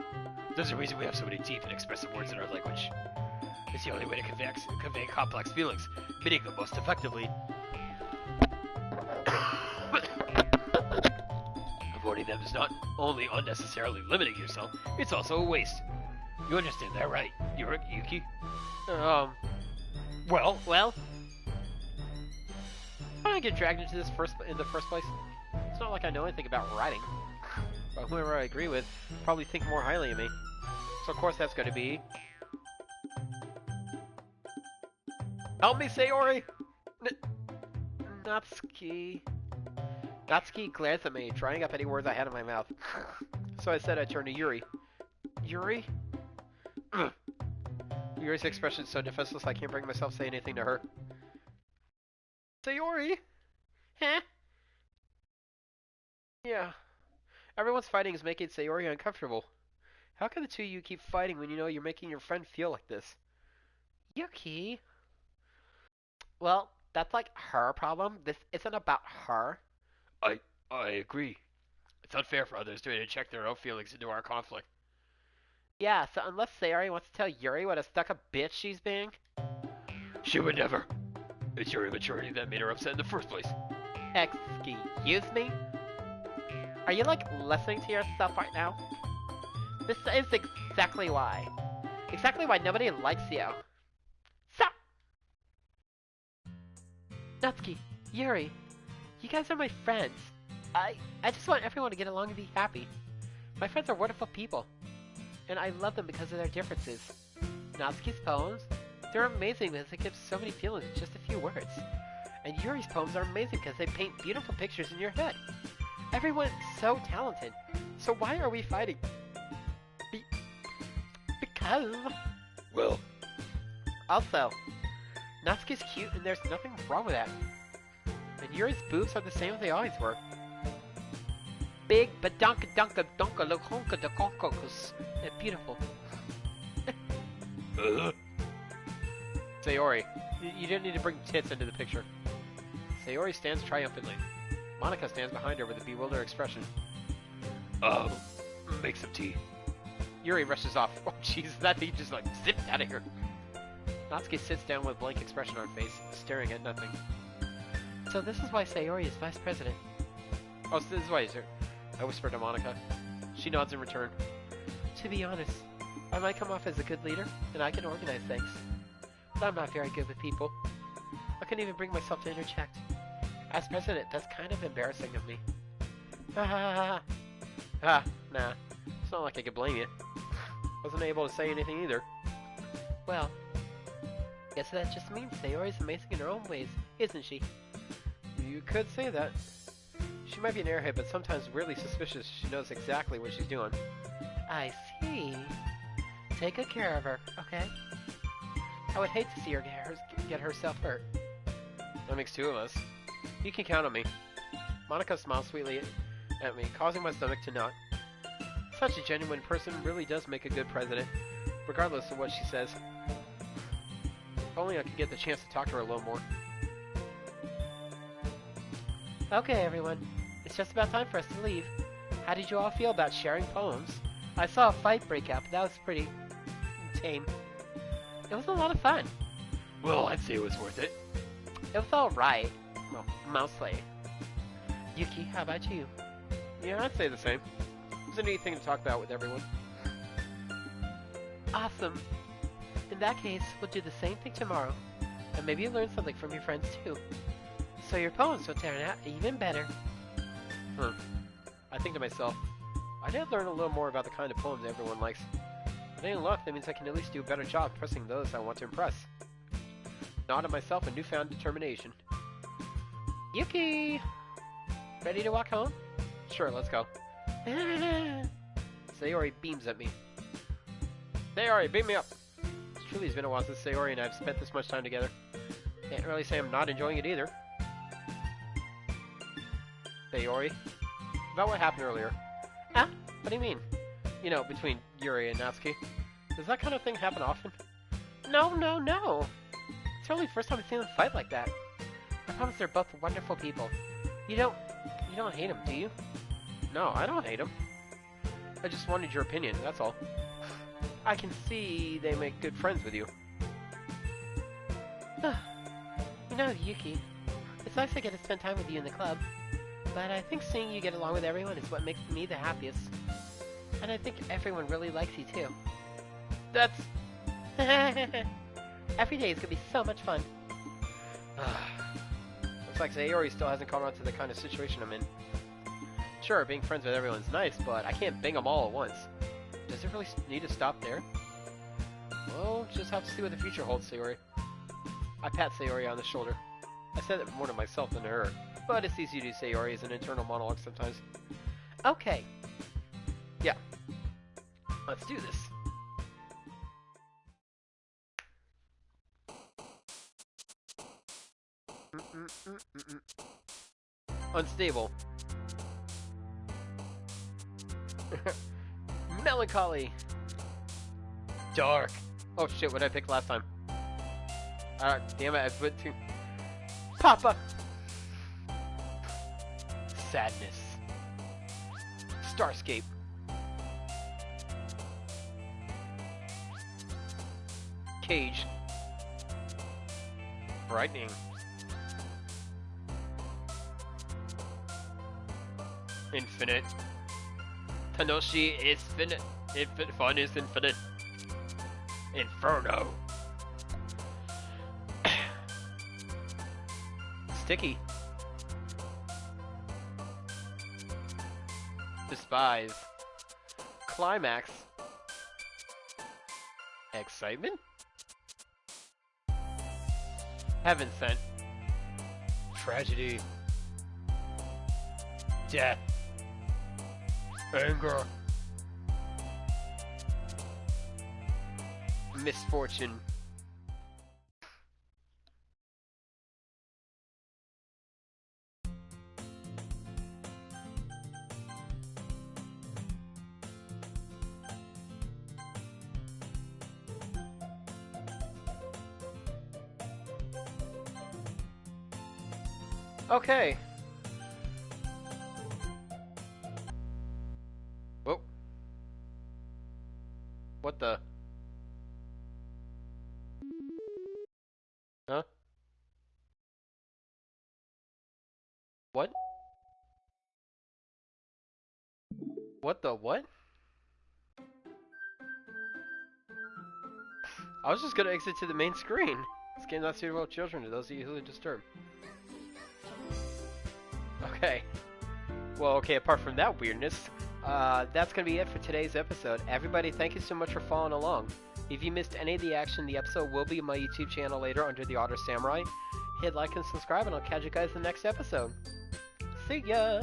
There's a reason we have so many deep and expressive words in our language. It's the only way to convey complex feelings, meaning them most effectively. Avoiding them is not only unnecessarily limiting yourself, it's also a waste. You understand that, right, Yuki? Well? How did I get dragged into this in the first place? It's not like I know anything about writing. But whoever I agree with probably think more highly of me. So of course that's going to be... Help me, Sayori! Natsuki. Natsuki glanced at me, drying up any words I had in my mouth. So I said I turned to Yuri. Yuri? Yuri's expression is so defenseless I can't bring myself to say anything to her. Sayori? Huh? Yeah. Everyone's fighting is making Sayori uncomfortable. How can the two of you keep fighting when you know you're making your friend feel like this? Yuki? Well, that's like her problem. This isn't about her. I agree. It's unfair for others to inject their own feelings into our conflict. Yeah, so unless Sayori wants to tell Yuri what a stuck-up bitch she's being... She would never. It's your immaturity that made her upset in the first place. Excuse me? Are you, like, listening to yourself right now? This is exactly why. Exactly why nobody likes you. Stop! Natsuki, Yuri, you guys are my friends. I just want everyone to get along and be happy. My friends are wonderful people. And I love them because of their differences. Natsuki's poems, they're amazing because they give so many feelings in just a few words. And Yuri's poems are amazing because they paint beautiful pictures in your head. Everyone's so talented. So why are we fighting? Because... Well... Also, Natsuki's cute and there's nothing wrong with that. And Yuri's boobs are the same as they always were. Big badonka donka donka lokonka dokonkokos. And beautiful. Sayori, you didn't need to bring tits into the picture. Sayori stands triumphantly. Monica stands behind her with a bewildered expression. Make some tea. Yuri rushes off. Oh jeez, that thing just like zipped out of here. Natsuki sits down with a blank expression on her face, staring at nothing. So this is why Sayori is vice president. Oh, so this is why he's here. I whisper to Monica. She nods in return. To be honest, I might come off as a good leader, and I can organize things. But I'm not very good with people. I couldn't even bring myself to interject. As president, that's kind of embarrassing of me. Ha ha ha ha. Nah. It's not like I could blame you. Wasn't able to say anything either. Well, guess that just means Sayori's amazing in her own ways, isn't she? You could say that. She might be an airhead, but sometimes weirdly suspicious she knows exactly what she's doing. I see. Take good care of her, okay? I would hate to see her get herself hurt. That makes two of us. You can count on me. Monica smiled sweetly at me, causing my stomach to knot. Such a genuine person really does make a good president, regardless of what she says. If only I could get the chance to talk to her a little more. Okay, everyone. It's just about time for us to leave. How did you all feel about sharing poems? I saw a fight break out, but that was pretty tame. It was a lot of fun. Well, I'd say it was worth it. It was alright. Well, mostly. Yuki, how about you? Yeah, I'd say the same. It was a neat thing to talk about with everyone. Awesome. In that case, we'll do the same thing tomorrow. And maybe you'll learn something from your friends too. So your poems will turn out even better. I think to myself, I did learn a little more about the kind of poems everyone likes. With any luck, that means I can at least do a better job impressing those I want to impress. Nodded myself a newfound determination. Yuki! Ready to walk home? Sure, let's go. Sayori beams at me. Sayori, beam me up! It truly has been a while since Sayori and I have spent this much time together. Can't really say I'm not enjoying it either. Sayori? About what happened earlier. Ah? What do you mean? You know, between Yuri and Natsuki. Does that kind of thing happen often? No, no, no! It's really the first time I've seen them fight like that. I promise they're both wonderful people. You don't hate them, do you? No, I don't hate them. I just wanted your opinion, that's all. I can see they make good friends with you. You know, Yuki, it's nice I get to spend time with you in the club, but I think seeing you get along with everyone is what makes me the happiest. And I think everyone really likes you too. That's... Every day is gonna be so much fun. Looks like Sayori still hasn't caught on to the kind of situation I'm in. Sure, being friends with everyone's nice, but I can't bang them all at once. Does it really need to stop there? Well, just have to see what the future holds, Sayori. I pat Sayori on the shoulder. I said it more to myself than to her, but it's easy to do Sayori as an internal monologue sometimes. Okay. Yeah. Let's do this. Unstable. Melancholy. Dark. Oh shit, what did I pick last time? Damn it, I put two. Papa! Sadness. Starscape. Cage. Brightening. Infinite. Tanoshi is finite. Fun is infinite. Inferno. Sticky. Despise. Climax. Excitement. Heaven sent. Tragedy. Death. Anger. Misfortune. Okay. Whoa. What the? Huh? What? What the what? I was just gonna exit to the main screen. This game's not suitable for children, to those easily disturbed. Okay. Well, okay, apart from that weirdness, that's gonna be it for today's episode. Everybody, thank you so much for following along. If you missed any of the action, the episode will be on my YouTube channel later under the Otter Samurai. Hit like and subscribe, and I'll catch you guys in the next episode. See ya!